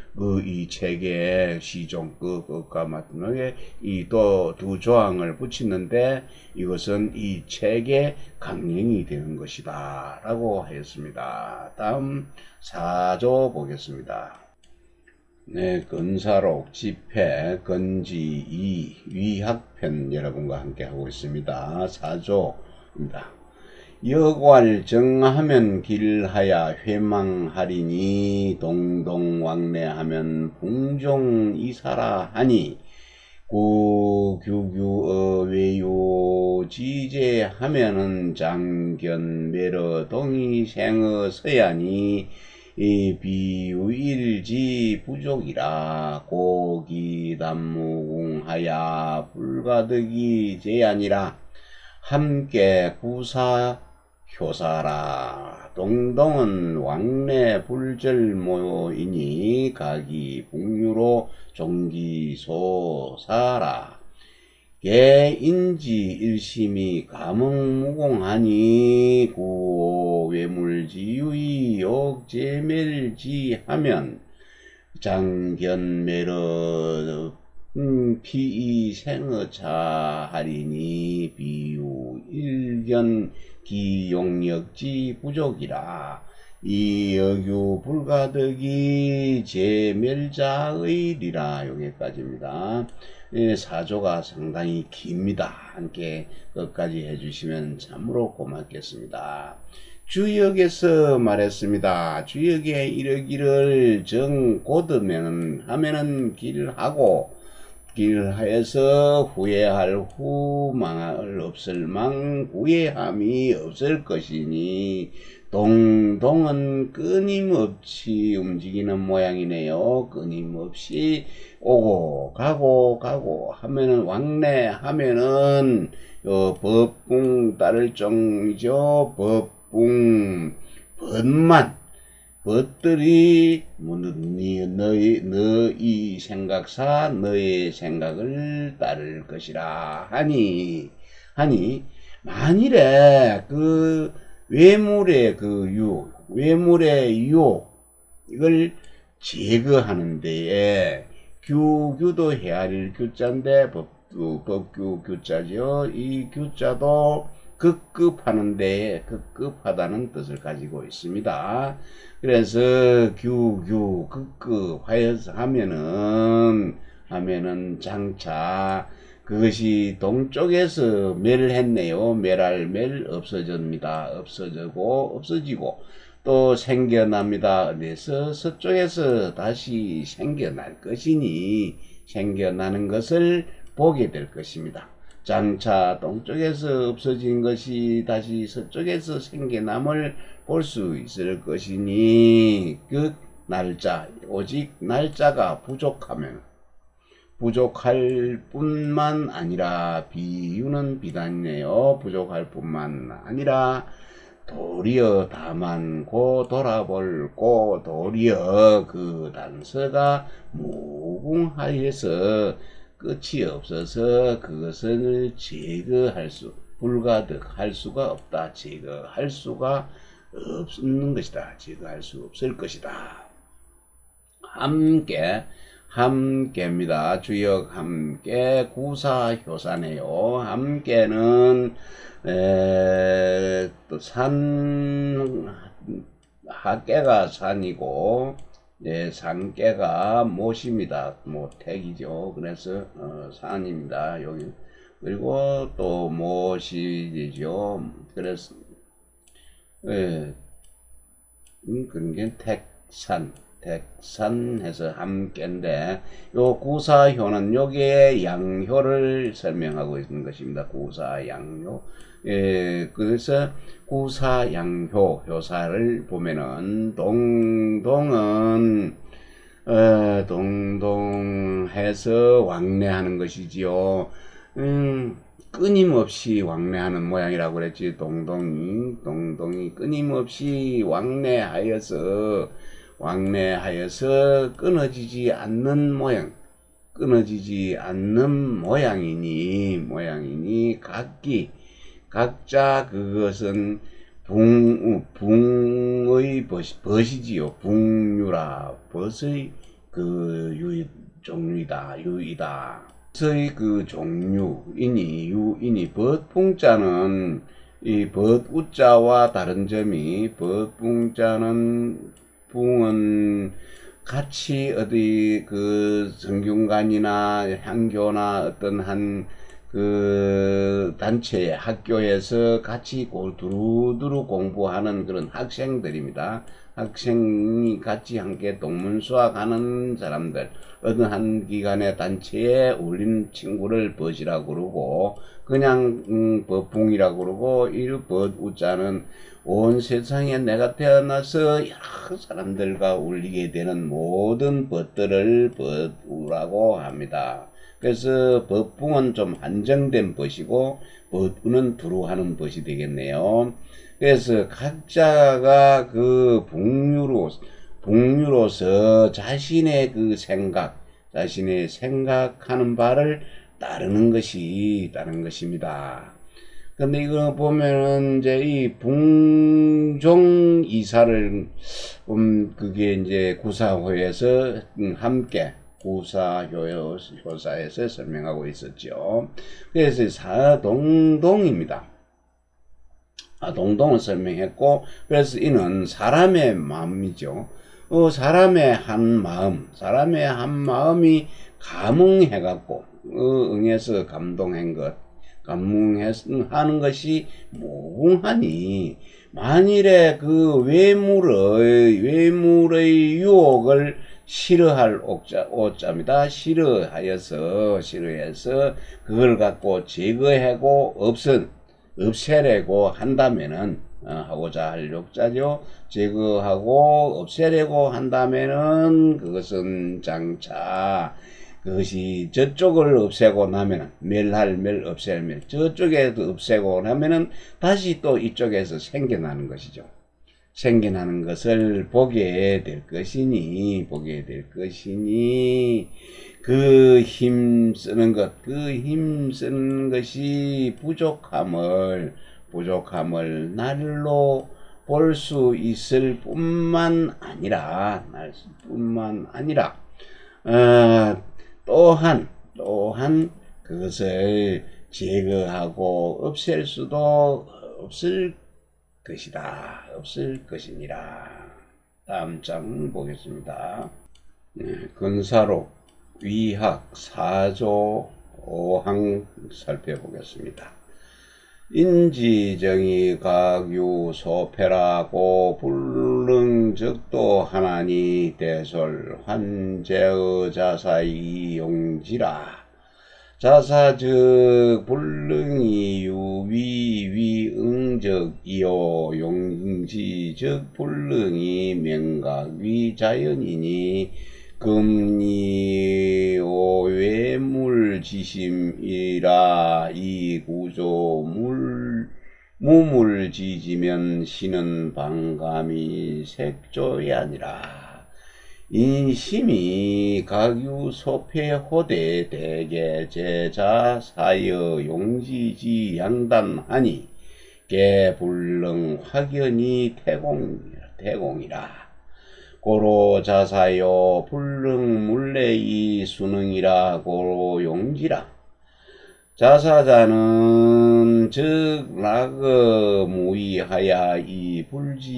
이 책에 시종 그것과 마지막에 이 또 두 조항을 붙이는데 이것은 이 책의 강령이 되는 것이다 라고 하였습니다. 다음 4조 보겠습니다. 네, 건사록 집회 건지 2 위학편 여러분과 함께 하고 있습니다. 4조입니다. 여괄 정하면 길하야 회망하리니 동동왕래하면 풍종이사라 하니 구규규 외유 지제하면은 장견매러 동이생어 서야니 비유일지 부족이라 고기담무궁하야 불가득이 제아니라 함께 구사 효사라 동동은 왕래 불절모이니 각이 북유로 종기소사라 개인지 일심이 감흥무공하니 구호 외물지유의 역제멸지하면 장견매러 피이생어차 하리니 비유 일견 기용력지 부족이라 이여규 불가득이 제멸자의리라. 여기까지입니다. 사조가 상당히 깁니다. 함께 끝까지 해주시면 참으로 고맙겠습니다. 주역에서 말했습니다. 주역에 이르기를 정고드면 하면은 길하고 길하여서 후회할 후 망할 없을 망 후회함이 없을 것이니 동동은 끊임없이 움직이는 모양이네요. 끊임없이 오고 가고 하면은 왕래하면은 법궁 따를 정이죠. 법궁 법만 벗들이 너희 생각사 너의 생각을 따를 것이라 하니 만일에 그 외물의 외물의 이걸 제거하는 데에 규도 헤아릴 규자인데 법규 규자죠. 이 규자도 급급하는 데에 급급하다는 뜻을 가지고 있습니다. 그래서 규 급급하여서 하면은 장차 그것이 동쪽에서 멸했네요. 멸할 멸 없어집니다. 없어지고 또 생겨납니다. 어디서 서쪽에서 다시 생겨날 것이니 생겨나는 것을 보게 될 것입니다. 장차 동쪽에서 없어진 것이 다시 서쪽에서 생겨남을 볼 수 있을 것이니 그 날짜 오직 날짜가 부족할 뿐만 아니라 비유는 비단이네요. 부족할 뿐만 아니라 도리어 다만 고 돌아볼고 도리어 그 단서가 무궁하여서 끝이 없어서 그것을 불가득할 수가 없다. 제거할 수가 없는 것이다. 제거할 수 없을 것이다. 함께입니다. 주역 함께 구사효사네요. 함께는 또 학계가 산이고 산계가 못입니다. 모택이죠. 그래서 산입니다. 여기 그리고 또 못이죠. 그래서 그게 택산해서 함께인데 요 구사효는 여기에 양효를 설명하고 있는 것입니다. 구사양효. 그래서 구사양효 효사를 보면은 동동은 동동해서 왕래하는 것이지요. 끊임없이 왕래하는 모양이라고 그랬지. 동동이 끊임없이 왕래하여서 끊어지지 않는 모양이니 각자 그것은 붕의 벗이지요. 붕유라 벗의 그 유이다. 벗의 그 종류이니 벗붕자는 이 벗우자와 다른 점이 벗붕자는 붕은 같이 어디 그 성균관이나 향교나 어떤 한 그 단체 학교에서 같이 두루두루 공부하는 그런 학생들입니다. 학생이 같이 함께 동문수학하는 사람들, 어느 한 기관의 단체에 올린 친구를 벗이라고 그러고, 그냥 벗붕이라고 그러고, 이 벗우자는 온 세상에 내가 태어나서 여러 사람들과 올리게 되는 모든 벗들을 벗우라고 합니다. 그래서 벗붕은 좀 한정된 벗이고 벗우는 두루 하는 벗이 되겠네요. 그래서 각자가 그 북류로서 자신의 그 자신의 생각하는 바를 따르는 것입니다. 근데 이거 보면은 이제 이 붕종 이사를 그게 이제 구사호에서 함께 구사효사에서 설명하고 있었죠. 그래서 사동동입니다. 동동을 설명했고, 그래서 이는 사람의 마음이죠. 사람의 한 마음이 감응해갖고, 응해서 감동한 것, 감응하는 것이 무궁하니, 만일에 그 외물의 유혹을 싫어할 오자입니다. 싫어해서 그걸 갖고 제거하고 없애려고 한다면은 하고자 할 욕자죠. 제거하고 없애려고 한다면은 그것은 장차 그것이 저쪽을 없애고 나면은 없앨 저쪽에도 없애고 나면은 다시 또 이쪽에서 생겨나는 것이죠. 생겨나는 것을 보게 될 것이니 그 힘쓰는 것이 부족함을 날로 볼 수 있을 뿐만 아니라 또한 그것을 제거하고 없앨 수도 없을 것이니라. 다음 장 보겠습니다. 근사록, 위학, 사조, 오항 살펴보겠습니다. 인지정의 각유 소패라고 불능적도 하나니 대솔 환제의 자사이 용지라. 자사즉 불능이 위응적이요 용지즉 불능이 명각위 자연이니 금리 오외물지심이라. 이 구조 무물지지면 신은 방감이 색조이 아니라. 인심이 각유소패호대 대개 제자 사여 용지지 양단하니 개불능 확연히 태공이라. 고로 자사요 불능 물레이 수능이라. 고로 용지라. 자사자는 즉 락어 무의하야 이 불지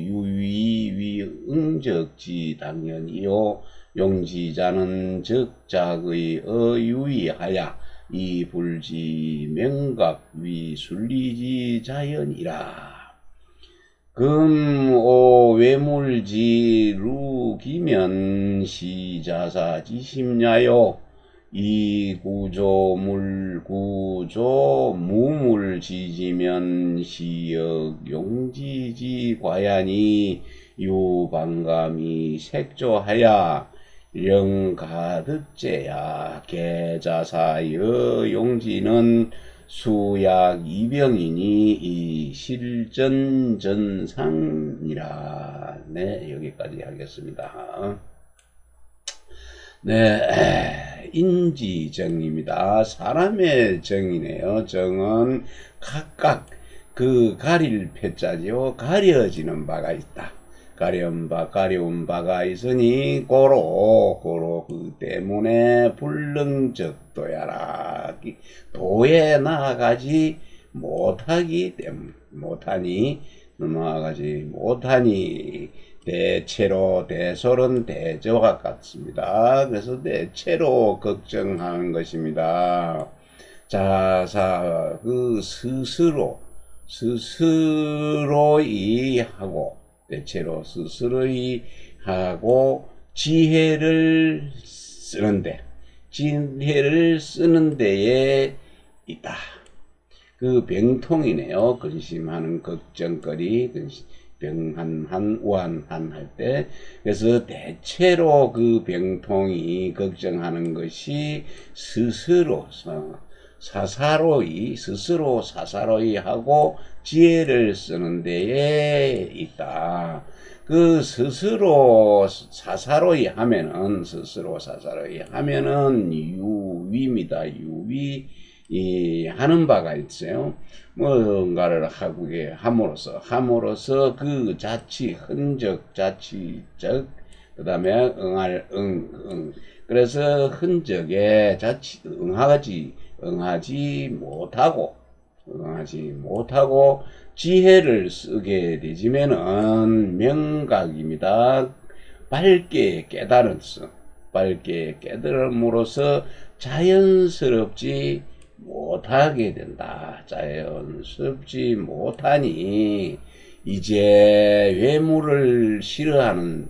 유위 응적지 당연이요. 용지자는 즉 작의 어유의하야 이 불지 명각 위 순리지 자연이라. 금오 외물지 루기면 시자사 지심야요. 이 구조 무물지지면 시역 용지지 과야니 유방감이 색조하야 영가득제야. 개자사여 용지는 수약 이병이니 이 실전전상이라. 네, 여기까지 하겠습니다. 네, 인지정입니다. 사람의 정이네요. 정은 각각 그 가릴 패자죠. 가려지는 바가 있다. 가려운 바가 있으니 고로 그 때문에 불능적도야라. 도에 나아가지 못하니 대체로 대솔은 대저와 같습니다. 그래서 대체로 걱정하는 것입니다. 그 스스로이 하고, 대체로 스스로이 하고, 지혜를 쓰는 데에 있다. 그 병통이네요. 근심하는 걱정거리, 병한한, 우한한 할 때. 그래서 대체로 그 병통이 걱정하는 것이 스스로 사사로이 하고 지혜를 쓰는 데에 있다. 그 스스로 사사로이 하면은 유위입니다. 유위. 하는 바가 있어요. 뭔가를 함으로써 그 자치적, 그 다음에 그래서 흔적에 응하지 못하고 지혜를 쓰게 되지면은 명각입니다. 밝게 깨달음으로써 자연스럽지 못하게 된다. 자연스럽지 못하니 이제 외모를 싫어하는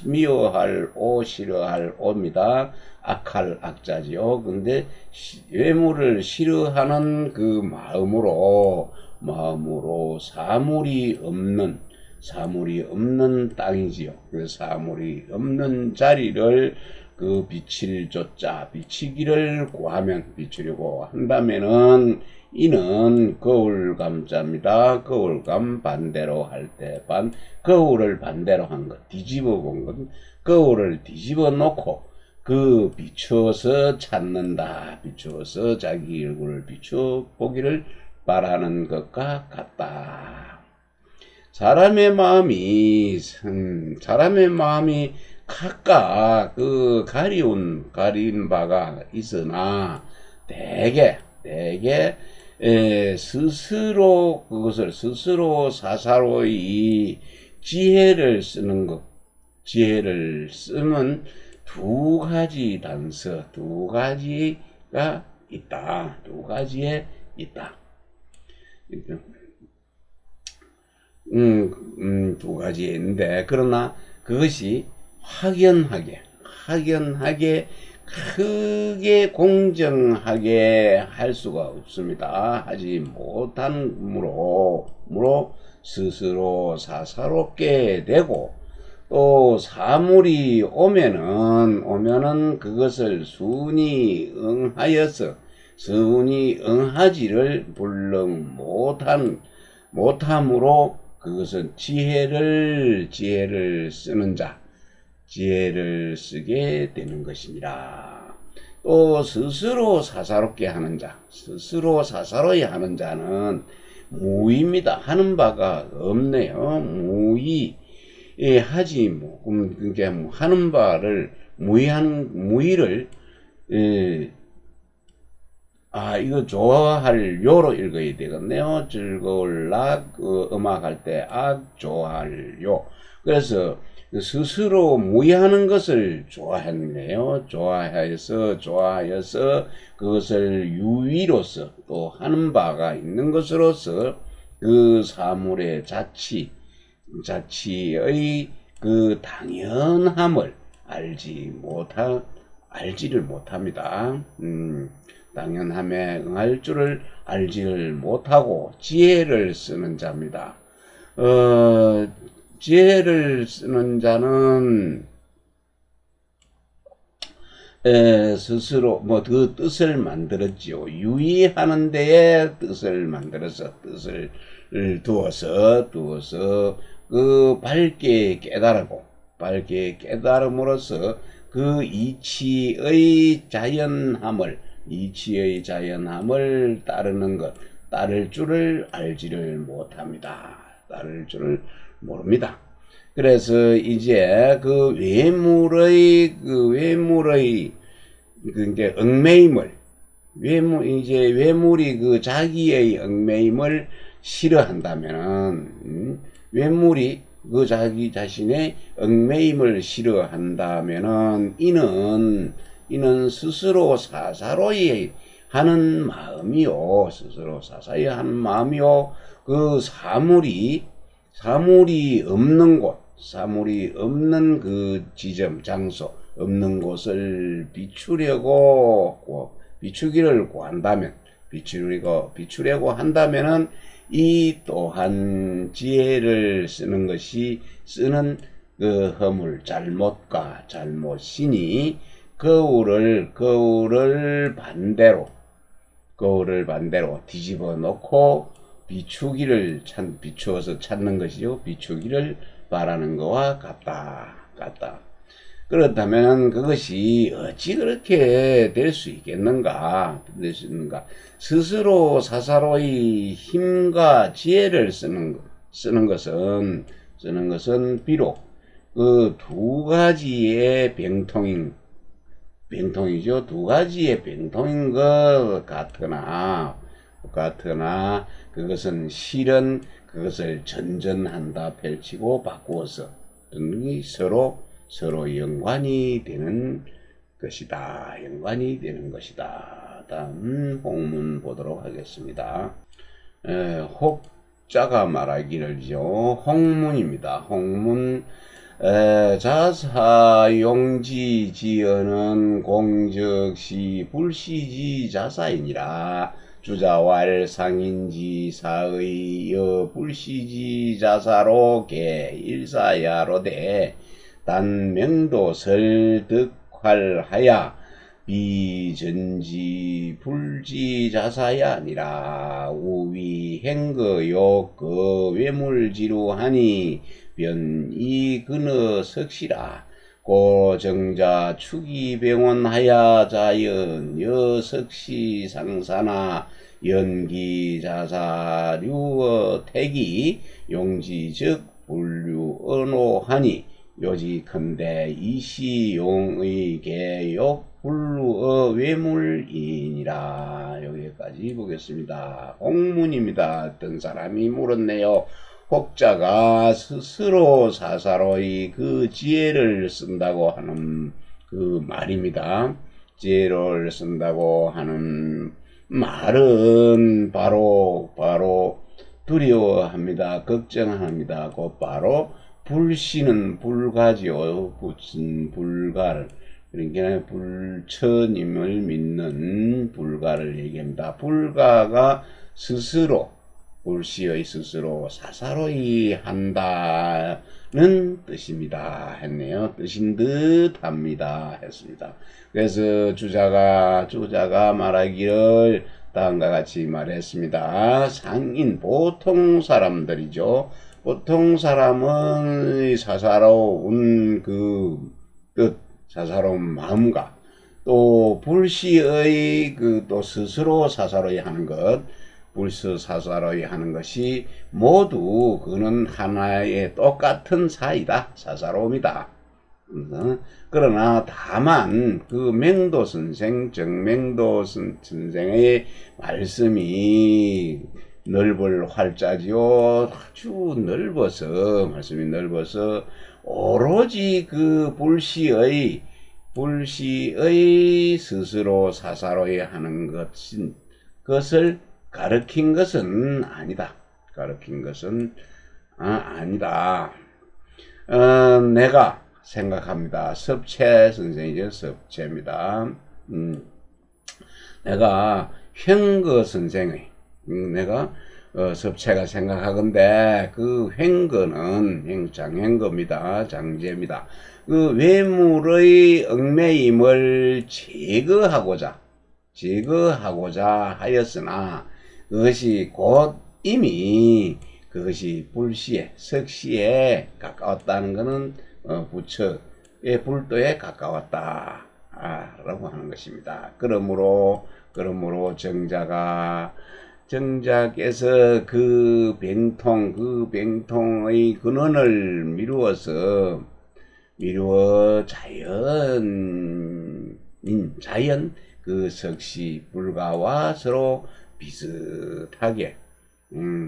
미워할 오입니다. 악할 악자지요. 근데 외모를 싫어하는 그 마음으로 사물이 없는 땅이지요. 그 사물이 없는 자리를 그 비추려고 한다면은 이는 거울감자입니다. 거울감 반대로 할 때 거울을 반대로 한 것, 뒤집어 본 것, 거울을 뒤집어 놓고 그 비추어서 찾는다. 비추어서 자기 얼굴을 비추어 보기를 바라는 것과 같다. 사람의 마음이 각각 그 가린 바가 있으나 대개 그것을 스스로 사사로이 지혜를 쓰면 두 가지가 있다. 두 가지에 있다. 두 가지에 있는데, 그러나 그것이 확연하게 크게 공정하게 할 수가 없습니다. 하지 못함으로 스스로 사사롭게 되고, 또 사물이 오면은 그것을 순히 응하지를 불능 못함으로 그것은 지혜를 쓰게 되는 것입니다. 또 스스로 사사롭게 하는 자, 스스로 사사로이 하는 자는 무의입니다. 하는 바가 없네요. 그러니까 하는 바를 무의를 이거 좋아할 요로 읽어야 되겠네요. 즐거울 음악할 때 좋아할 요. 그래서 스스로 무의하는 것을 좋아했네요. 좋아해서 그것을 유의로서 또 하는 바가 있는 것으로서 그 사물의 자치의 그 당연함을 알지를 못합니다. 당연함에 응할 줄을 알지를 못하고 지혜를 쓰는 자입니다. 지혜를 쓰는 자는 스스로 그 뜻을 만들었지요. 유의하는 데에 뜻을 만들어서 뜻을 두어서 그 밝게 깨달음으로써 그 이치의 자연함을 따를 줄을 알지를 못합니다. 따를 줄을 모릅니다. 그래서 이제 그 외물의 그러니까 외물이 그 자기의 얽매임을 싫어한다면은 외물이 그 자기 자신의 얽매임을 싫어한다면은 이는 이는 스스로 사사로이 하는 마음이요. 스스로 사사로이 하는 마음이요. 그 사물이 없는 곳, 사물이 없는 그 지점, 장소, 없는 곳을 비추기를 구한다면, 비추려고 한다면은 이 또한 지혜를 쓰는 그 허물, 잘못이니 거울을 반대로 뒤집어 놓고 비추어서 찾는 것이요. 비추기를 바라는 것과 같다. 그렇다면 그것이 어찌 그렇게 될 수 있겠는가? 스스로 사사로이 힘과 지혜를 쓰는 것은 비록 그 두 가지의 병통이죠. 두 가지의 병통인 것 같으나 그것은 실은 그것을 전전한다, 펼치고 바꾸어서 서로 연관이 되는 것이다. 다음 홍문 보도록 하겠습니다. 혹자가 말하기를요. 홍문입니다. 홍문. 자사용지 지어는 공적시 불시지 자사이니라. 주자왈 상인지 사의 여 불시지 자사로 개 일사야로되 단명도 설득활하야 비전지 불지 자사야 아니라 우위 행거요 그 외물지루하니 변이 근어 석시라. 고정자 추기병원하야 자연 여석시 상사나 연기 자사류어 태기 용지적 불류 언호하니 요지컨대 이시용의 개욕 불루어 외물이니라. 여기까지 보겠습니다. 홍문입니다. 어떤 사람이 물었네요. 혹자가 스스로 사사로이 그 지혜를 쓴다고 하는 그 말입니다. 지혜를 쓴다고 하는 말은 바로 두려워합니다. 걱정합니다. 곧바로 불씨는 불가지요. 불가를, 그러니까 불처님을 믿는 불가를 얘기합니다. 불가가 스스로, 불씨의 스스로 사사로이 한다는 뜻입니다. 했네요. 뜻인 듯 합니다. 했습니다. 그래서 주자가 말하기를 다음과 같이 말했습니다. 상인, 보통 사람들이죠. 보통 사람은 사사로운 그 뜻, 사사로운 마음과 또 불시의 그 또 스스로 사사로이 하는 것, 불스사사로이 하는 것이 모두 그는 하나의 똑같은 사이다. 사사로움이다. 그러나 다만 그 맹도 선생, 정맹도 선생의 말씀이 넓을 활자지요. 아주 말씀이 넓어서 오로지 그 불시의 스스로 사사로이 하는 것을 가르친 것은 아니다. 아니다. 내가 생각합니다. 섭채 선생이죠. 섭채입니다. 내가 횡거 선생의, 내가 섭채가 생각하건대 그 횡거는 장횡거입니다. 장제입니다. 그 외물의 얽매임을 제거하고자 하였으나 그것이 곧 이미 그것이 불시에, 석시에 가까웠다는 것은 부처의 불도에 가까웠다 라고 하는 것입니다. 그러므로 정자께서 그 병통의 근원을 미루어 자연 그 석시 불가와 서로 비슷하게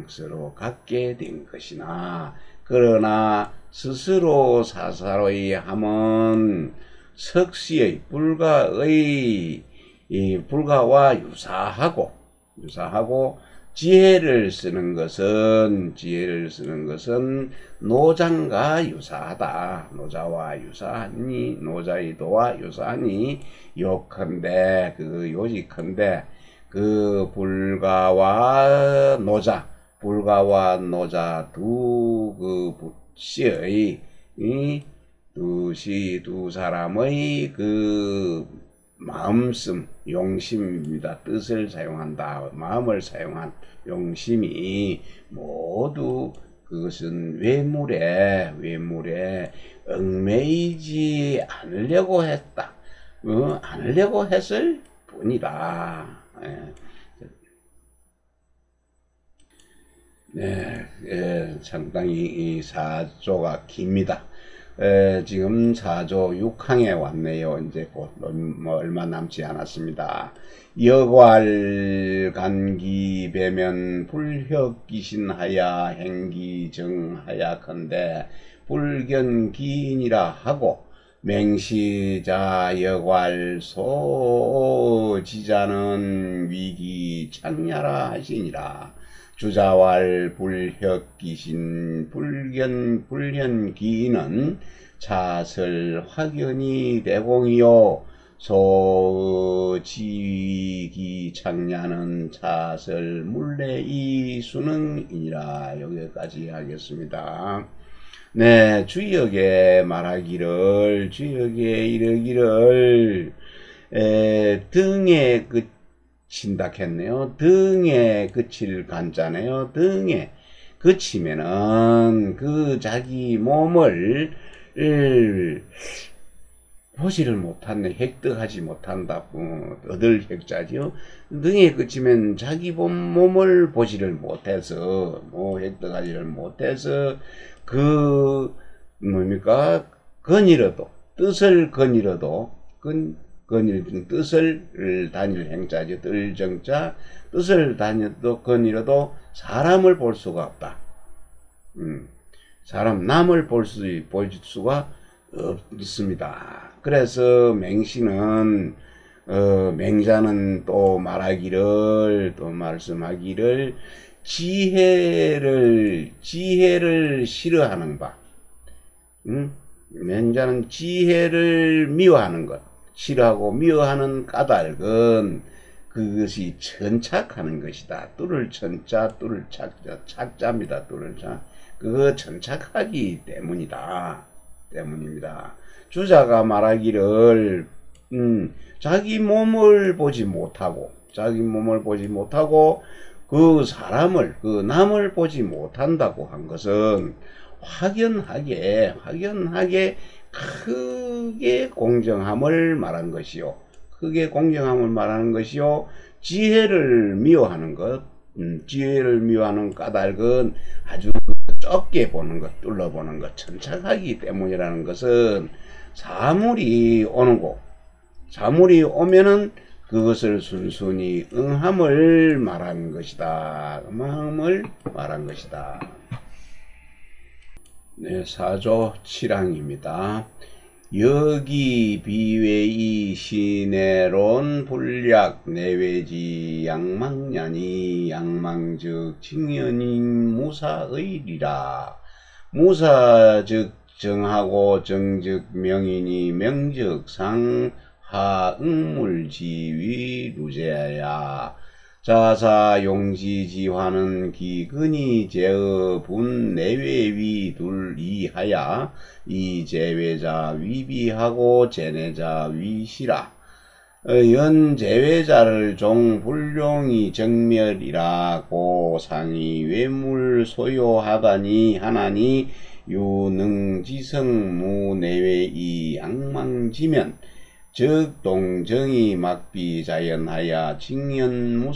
서로 같게 된 것이나, 그러나 스스로 사사로이 함은 석시의 불가의 이 불가와 유사하고 지혜를 쓰는 것은 노장과 유사하다. 노자와 유사하니 노자의 도와 유사하니 요컨대 그 요지컨대 그 불가와 노자 두 그 시의 두 사람의 그 마음씀 용심입니다. 뜻을 사용한다. 마음을 사용한 용심이 모두 그것은 외물에 얽매이지 않으려고 했다. 않으려고 했을 뿐이다. 상당히 이 사조가 깁니다. 지금 4조 6항에 왔네요. 이제 곧 얼마 남지 않았습니다. 여괄 간기 배면 불혁기신하야 행기정하야컨대 불견기인이라 하고 맹시자 여괄 소지자는 위기 창야라 하시니라. 주자왈 불혁기신 불현기인은 차설 확연히 대공이요 소지기 창야는 차설 물레이 수능이니라. 여기까지 하겠습니다. 네, 주역에 이르기를 등에 그친다 했네요. 등에 그칠 간자네요. 등에 그치면은 그 자기 몸을 보지를 못하네. 획득하지 못한다고 얻을 획자지요. 등에 그치면 자기 몸을 보지를 못해서 획득하지를 못해서 그 뭡니까 뜻을 거니러도 뜻을 다닐 행자죠. 뜰정자 뜻을 다녀도 거니러도 사람을 볼 수가 없다. 남을 볼 수가 없습니다. 그래서 맹시는 맹자는 또 말씀하기를 지혜를 싫어하는 바. 맹자는 지혜를 미워하는 것. 싫어하고 미워하는 까닭은 그것이 천착하는 것이다. 뚫을 천자, 뚫을 착자입니다. 뚫을 자. 그거 천착하기 때문입니다. 주자가 말하기를 자기 몸을 보지 못하고 그 사람을 남을 보지 못한다고 한 것은 확연하게 크게 공정함을 말한 것이요. 지혜를 미워하는 것, 지혜를 미워하는 까닭은 아주 적게 보는 것, 둘러보는 것, 천착하기 때문이라는 것은 사물이 오면은 그것을 순순히 응함을 말한 것이다. 네, 4조 7항입니다. 여기 비외이 시내론 불약 내외지 양망냐니 양망즉 칭연인 무사의리라. 무사 즉 정하고 정즉 명이니 명즉 상하응물지위 루제야. 자사 용지지화는 기근이 제어 분 내외위 둘이하야 이 제외자 위비하고 제내자 위시라. 연 제외자를 종 불용이 정멸이라고 상이 외물 소요하다니 하나니 유능지성 무내외이 양망지면 즉 동정이 막비자연하야 칭연무사의리니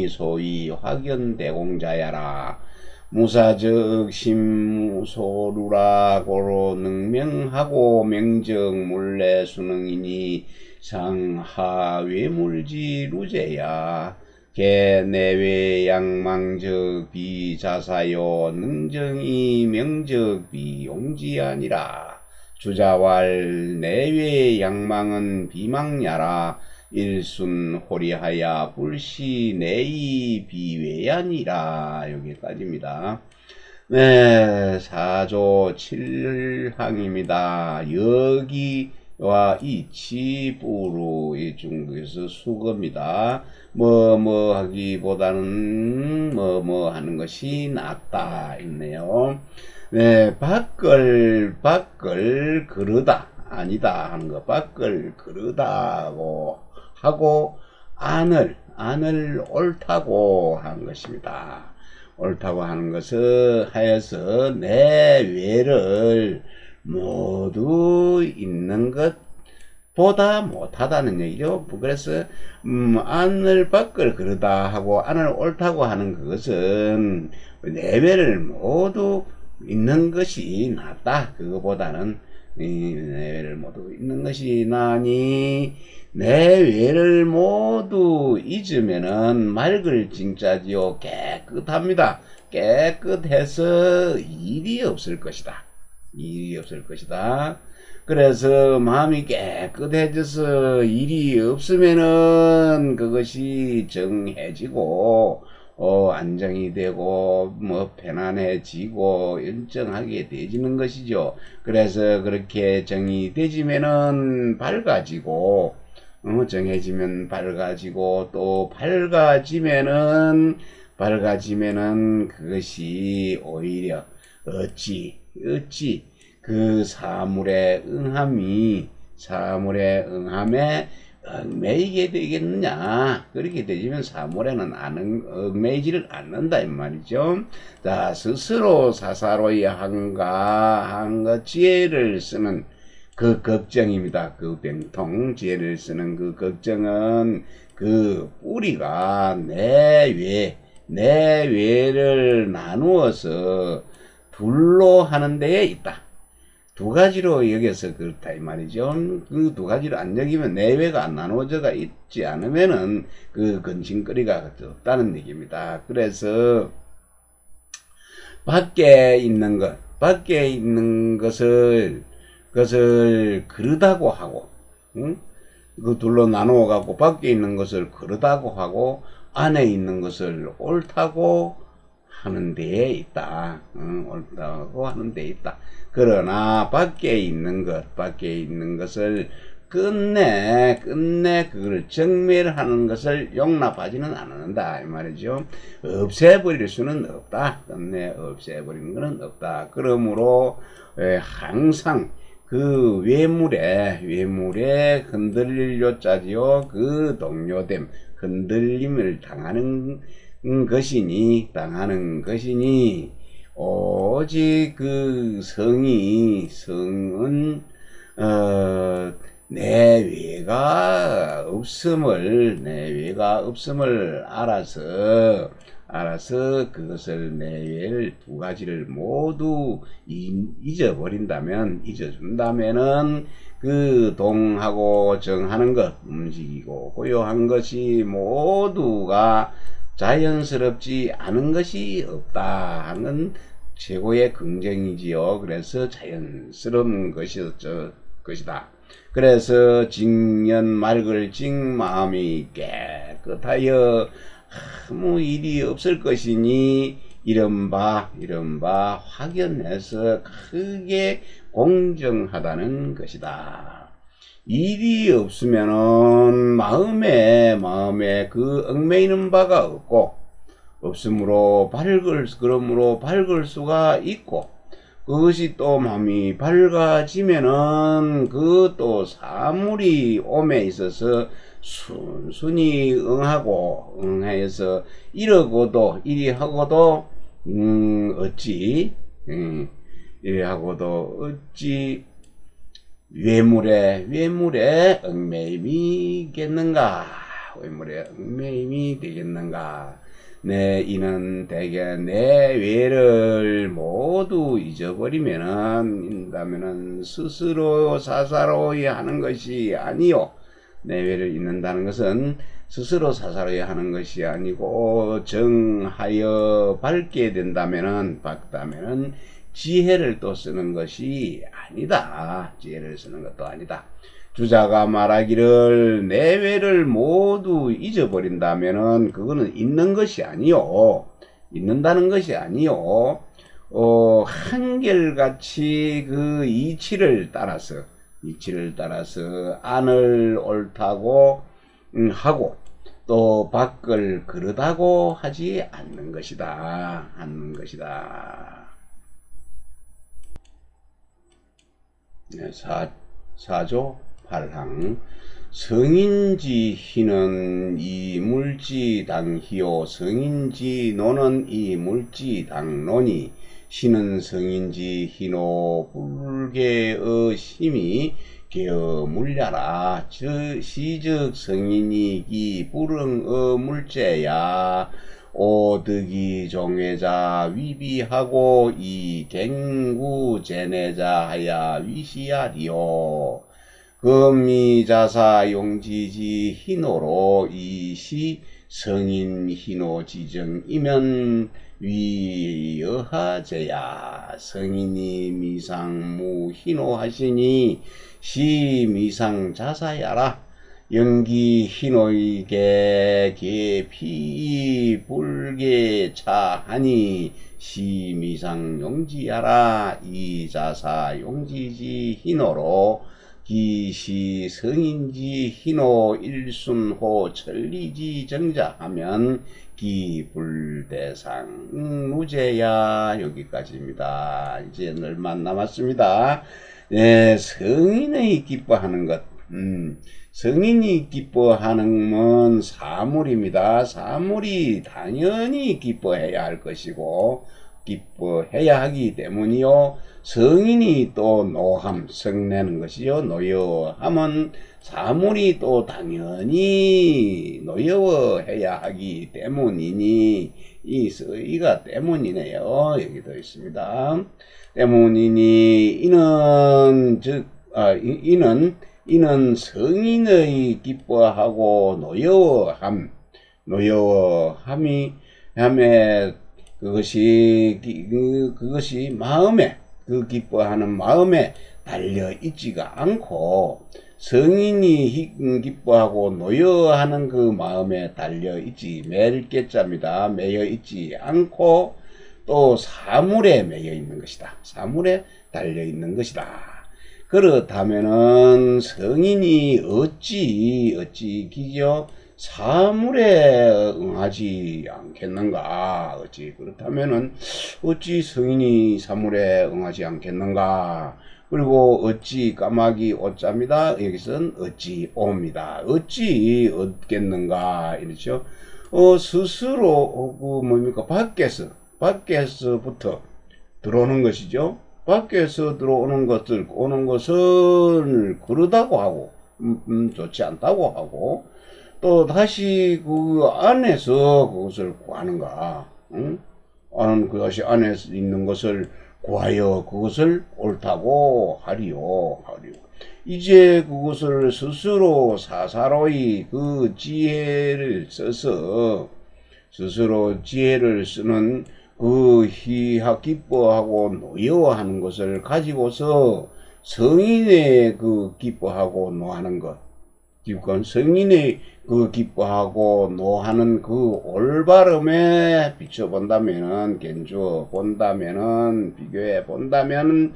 소위 확연대공자야라. 무사즉 심무소루라고로 능명하고 명적 물레수능이니 상하외물지 루제야. 개내외 양망적 비자사요 능정이 명적 비용지 아니라. 주자왈 내외 양망은 비망야라 일순 호리하야 불시 내이 비외야니라. 여기까지입니다. 네, 4조 7항입니다. 여기와 이치부루 이 중국에서 수거입니다. 뭐 하기보다는 뭐 하는 것이 낫다 있네요. 네, 밖을 그르다 아니다 하는 거, 밖을 그르다고 하고 안을 옳다고 하는 것입니다. 옳다고 하는 것을 하여서 내외를 모두 있는 것보다 못하다는 얘기죠. 그래서 안을 밖을 그르다 하고 안을 옳다고 하는 그것은 내외를 모두 있는 것이 낫다. 그거보다는 내외를 모두 있는 것이 나니 내외를 모두 잊으면은 맑을 징자지요. 깨끗합니다. 깨끗해서 일이 없을 것이다. 일이 없을 것이다. 그래서 마음이 깨끗해져서 일이 없으면은 그것이 정해지고 안정이 되고 편안해지고 일정하게 되지는 것이죠. 그래서 그렇게 정이 되지면은 밝아지고 정해지면 밝아지고 또 밝아지면은 그것이 오히려 어찌 그 사물의 응함에 얽매이게 되겠느냐. 그렇게 되지면 사물에는 얽매이지를 않는다 이 말이죠. 자, 스스로 사사로이 한가 지혜를 쓰는 그 걱정입니다. 그 병통 지혜를 쓰는 그 걱정은 그 뿌리가 내외를 나누어서 둘로 하는 데에 있다. 두 가지로 여겨서 그렇다 이 말이죠. 그 두 가지로 안 여기면 내외가 안 나누어져가 있지 않으면은 그 근심거리가 없다는 얘기입니다. 그래서 밖에 있는 것을 그르다고 하고, 그 둘로 나누어 갖고 밖에 있는 것을 그르다고 하고 안에 있는 것을 옳다고 하는 데에 있다. 옳다고 하는 데에 있다. 그러나 밖에 있는 것을 끝내 그걸 정멸하는 것을 용납하지는 않는다 이 말이죠. 없애버릴 수는 없다. 끝내 없애버리는 것은 없다. 그러므로 항상 그 외물에 흔들릴 요자지요. 그 동요됨, 흔들림을 당하는 것이니 오직 그 성은 내외가 없음을 알아서 그것을 내외를 두 가지를 모두 잊어준다면은 그 동하고 정하는 것, 움직이고 고요한 것이 모두가 자연스럽지 않은 것이 없다 하는 최고의 긍정이지요. 그래서 자연스러운 것이다. 그래서 직년 맑을 직 마음이 깨끗하여 아무 일이 없을 것이니 이른바 확연해서 크게 공정하다는 것이다. 일이 없으면은 마음에 그 얽매이는 바가 없고 없으므로 그러므로 밝을 수가 있고 그것이 또 마음이 밝아지면은 그 또 사물이 옴에 있어서 순순히 응해서 이리하고도 어찌 외물에 얽매임이 되겠는가. 이는 대개 내외를 모두 잊어버리면은 스스로 사사로이 하는 것이 아니요. 내외를 잊는다는 것은 스스로 사사로이 하는 것이 아니고 정하여 밝게 된다면은 지혜를 또 쓰는 것이 아니다. 지혜를 쓰는 것도 아니다. 주자가 말하기를 내외를 모두 잊어버린다면은 그거는 있는 것이 아니요. 있는다는 것이 아니요. 한결같이 그 이치를 따라서 안을 옳다고 하고 또 밖을 그르다고 하지 않는 것이다. 네, 사조 8항 성인지 희는 이물지 당희요 성인지 노는 이물지 당노니 시는 성인지 희노 불개의 심이 개어 물려라 시즉 성인이 기 불응의 물제야 오득이 종회자 위비하고 이 갱구 제내자 하야 위시하리요 금미자사 용지지 희노로 이시 성인 희노 지정이면 위여하제야 성인이 미상무 희노하시니 시 미상자사야라 연기 희노이게 개피 불개 차하니 시 미상 용지야라 이자사 용지지 희노로 기시 성인지 희노 일순호 천리지 정자하면 기불대상 무죄야. 여기까지입니다. 이제 얼마 남았습니다. 네, 성인의 기뻐하는 것. 성인이 기뻐하는 건 사물입니다. 사물이 당연히 기뻐해야 할 것이고 기뻐해야 하기 때문이요. 성인이 또 노함, 성내는 것이요. 노여함은 사물이 또 당연히 노여워해야 하기 때문이니 이 서의가 때문이네요. 여기도 있습니다. 때문이니 이는 성인의 기뻐하고 노여워함이 함에 그것이 마음에 그 기뻐하는 마음에 달려 있지가 않고 성인이 기뻐하고 노여하는 그 마음에 달려 있지 멜께자입니다. 매여 있지 않고 또 사물에 매여 있는 것이다. 사물에 달려 있는 것이다. 그렇다면은 성인이 어찌 기죠? 사물에 응하지 않겠는가? 그렇다면은 어찌 성인이 사물에 응하지 않겠는가? 그리고 어찌 까마귀 오자입니다. 여기서는 어찌 옵니다. 어찌 얻겠는가? 이렇죠. 스스로 뭡니까? 밖에서부터 들어오는 것이죠. 밖에서 들어오는 오는 것을 그러다고 하고 좋지 않다고 하고 또 다시 그 안에서 그것을 구하는가? 그것이 안에서 있는 것을 구하여 그것을 옳다고 하리요. 이제 그것을 스스로 사사로이 그 지혜를 써서 스스로 지혜를 쓰는 그 기뻐하고 노여워하는 것을 가지고서 성인의 그 기뻐하고 노하는 것, 성인의 그 기뻐하고 노하는 그 올바름에 비춰본다면은, 견주어 본다면은, 비교해 본다면은,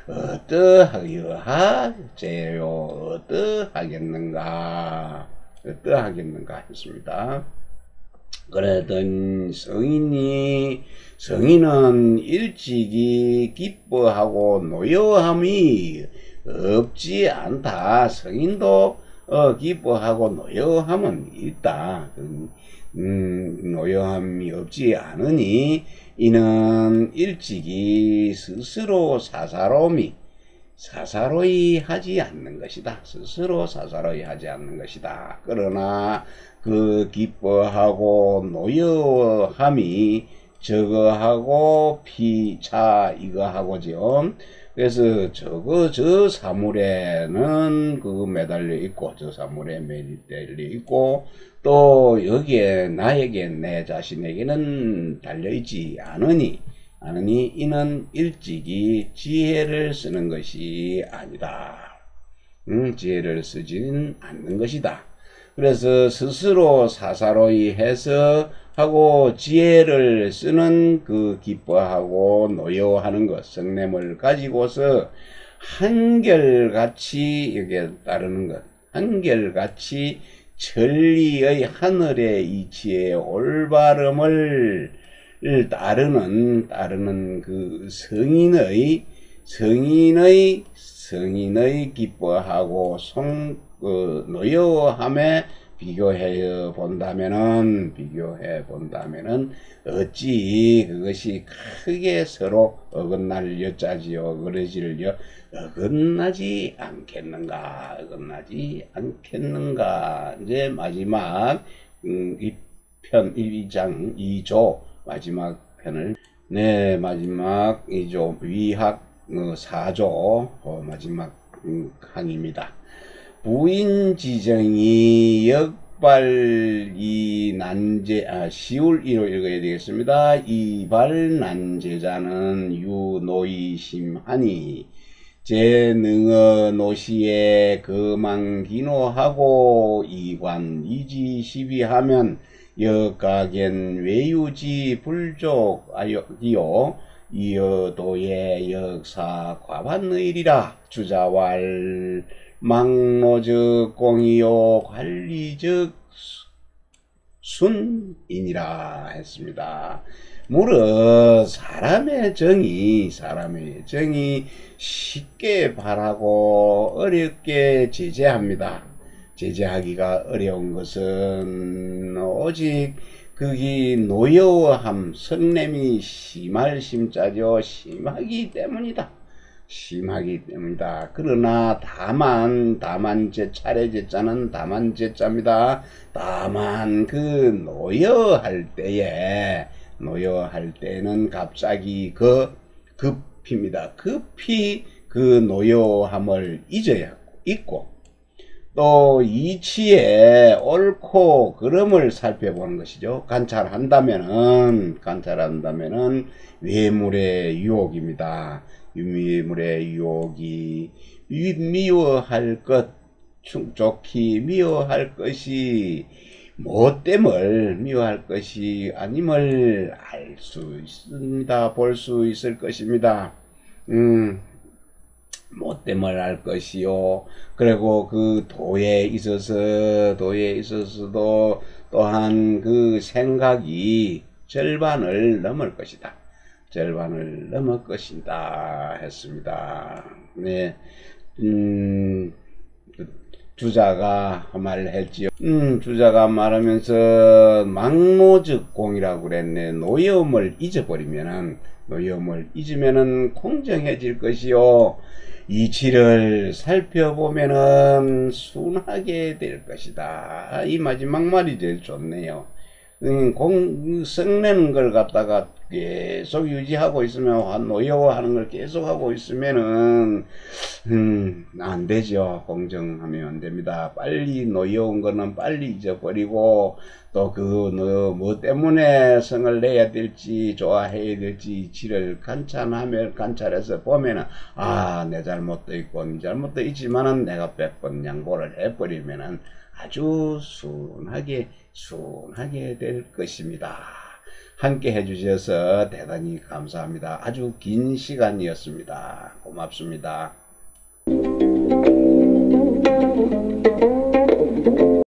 어떠하겠는가 했습니다. 그러던 성인은 일찍이 기뻐하고 노여함이 없지 않다. 성인도 기뻐하고 노여함은 있다. 노여함이 없지 않으니 이는 일찍이 스스로 사사로이 하지 않는 것이다. 스스로 사사로이 하지 않는 것이다. 그러나 그 기뻐하고 노여함이 저거하고 피차 이거하고죠. 그래서 저 사물에는 그 매달려 있고 저 사물에 매달려 있고 또 여기에 나에게 내 자신에게는 달려 있지 아느니 이는 일찍이 지혜를 쓰는 것이 아니다. 지혜를 쓰지는 않는 것이다. 그래서 스스로 사사로이 해석하고 지혜를 쓰는 그 기뻐하고 노여워하는 것, 성냄을 가지고서 한결같이 여기에 따르는 것, 한결같이 천리의 하늘의 이치의 올바름을 따르는 그 성인의 기뻐하고 노여워함에 비교해 본다면은 어찌 그것이 크게 서로 어긋날 여자지요, 어그러질요, 어긋나지 않겠는가. 이제 마지막 이 장 2조 마지막 편을 마지막 2조 위학 4조 마지막 항입니다. 부인지정이 역발이 난제 시울이로 읽어야 되겠습니다. 이발난제자는 유노이심하니 제능어 노시에 거망기노하고 이관 이지시비하면 역가겐 외유지 불족이요 이어도의 역사 과반의리라. 주자왈 막노적 공이요 관리적 순이니라 했습니다. 무릇 사람의 정이 쉽게 바라고 어렵게 제재합니다. 제재하기가 어려운 것은 오직 그기 노여워함, 성냄이 심할 심자죠. 심하기 때문이다. 그러나 다만 제 차례 제자는 다만 제자입니다. 다만 그 노여할 때에는 갑자기 급입니다. 급히 그 노여함을 잊고 또 이치의 옳고 그름을 살펴보는 것이죠. 관찰한다면은 외물의 유혹입니다. 외물의 유혹이 미워할 것, 충족히 미워할 것이 무엇됨을 미워할 것이 아님을 알 수 있습니다. 볼 수 있을 것입니다. 무엇됨을 알 것이요. 그리고 그 도에 있어서도 또한 그 생각이 절반을 넘을 것이다. 했습니다. 네. 주자가 말했지요. 주자가 말하면서 막노적공이라고 그랬네. 노여움을 잊으면은 공정해질 것이요. 이치를 살펴보면은 순하게 될 것이다. 이 마지막 말이 제일 좋네요. 성내는 걸 갖다가 계속 유지하고 있으면, 노여워하는 걸 계속 하고 있으면은 안 되죠. 공정하면 안 됩니다. 빨리 노여운 거는 빨리 잊어버리고, 또 뭐 때문에 성을 내야 될지 좋아해야 될지 이치를 관찰해서 보면은 내 잘못도 있고 네 잘못도 있지만은 내가 100번 양보를 해버리면은 아주 순하게 될 것입니다. 함께 해주셔서 대단히 감사합니다. 아주 긴 시간이었습니다. 고맙습니다.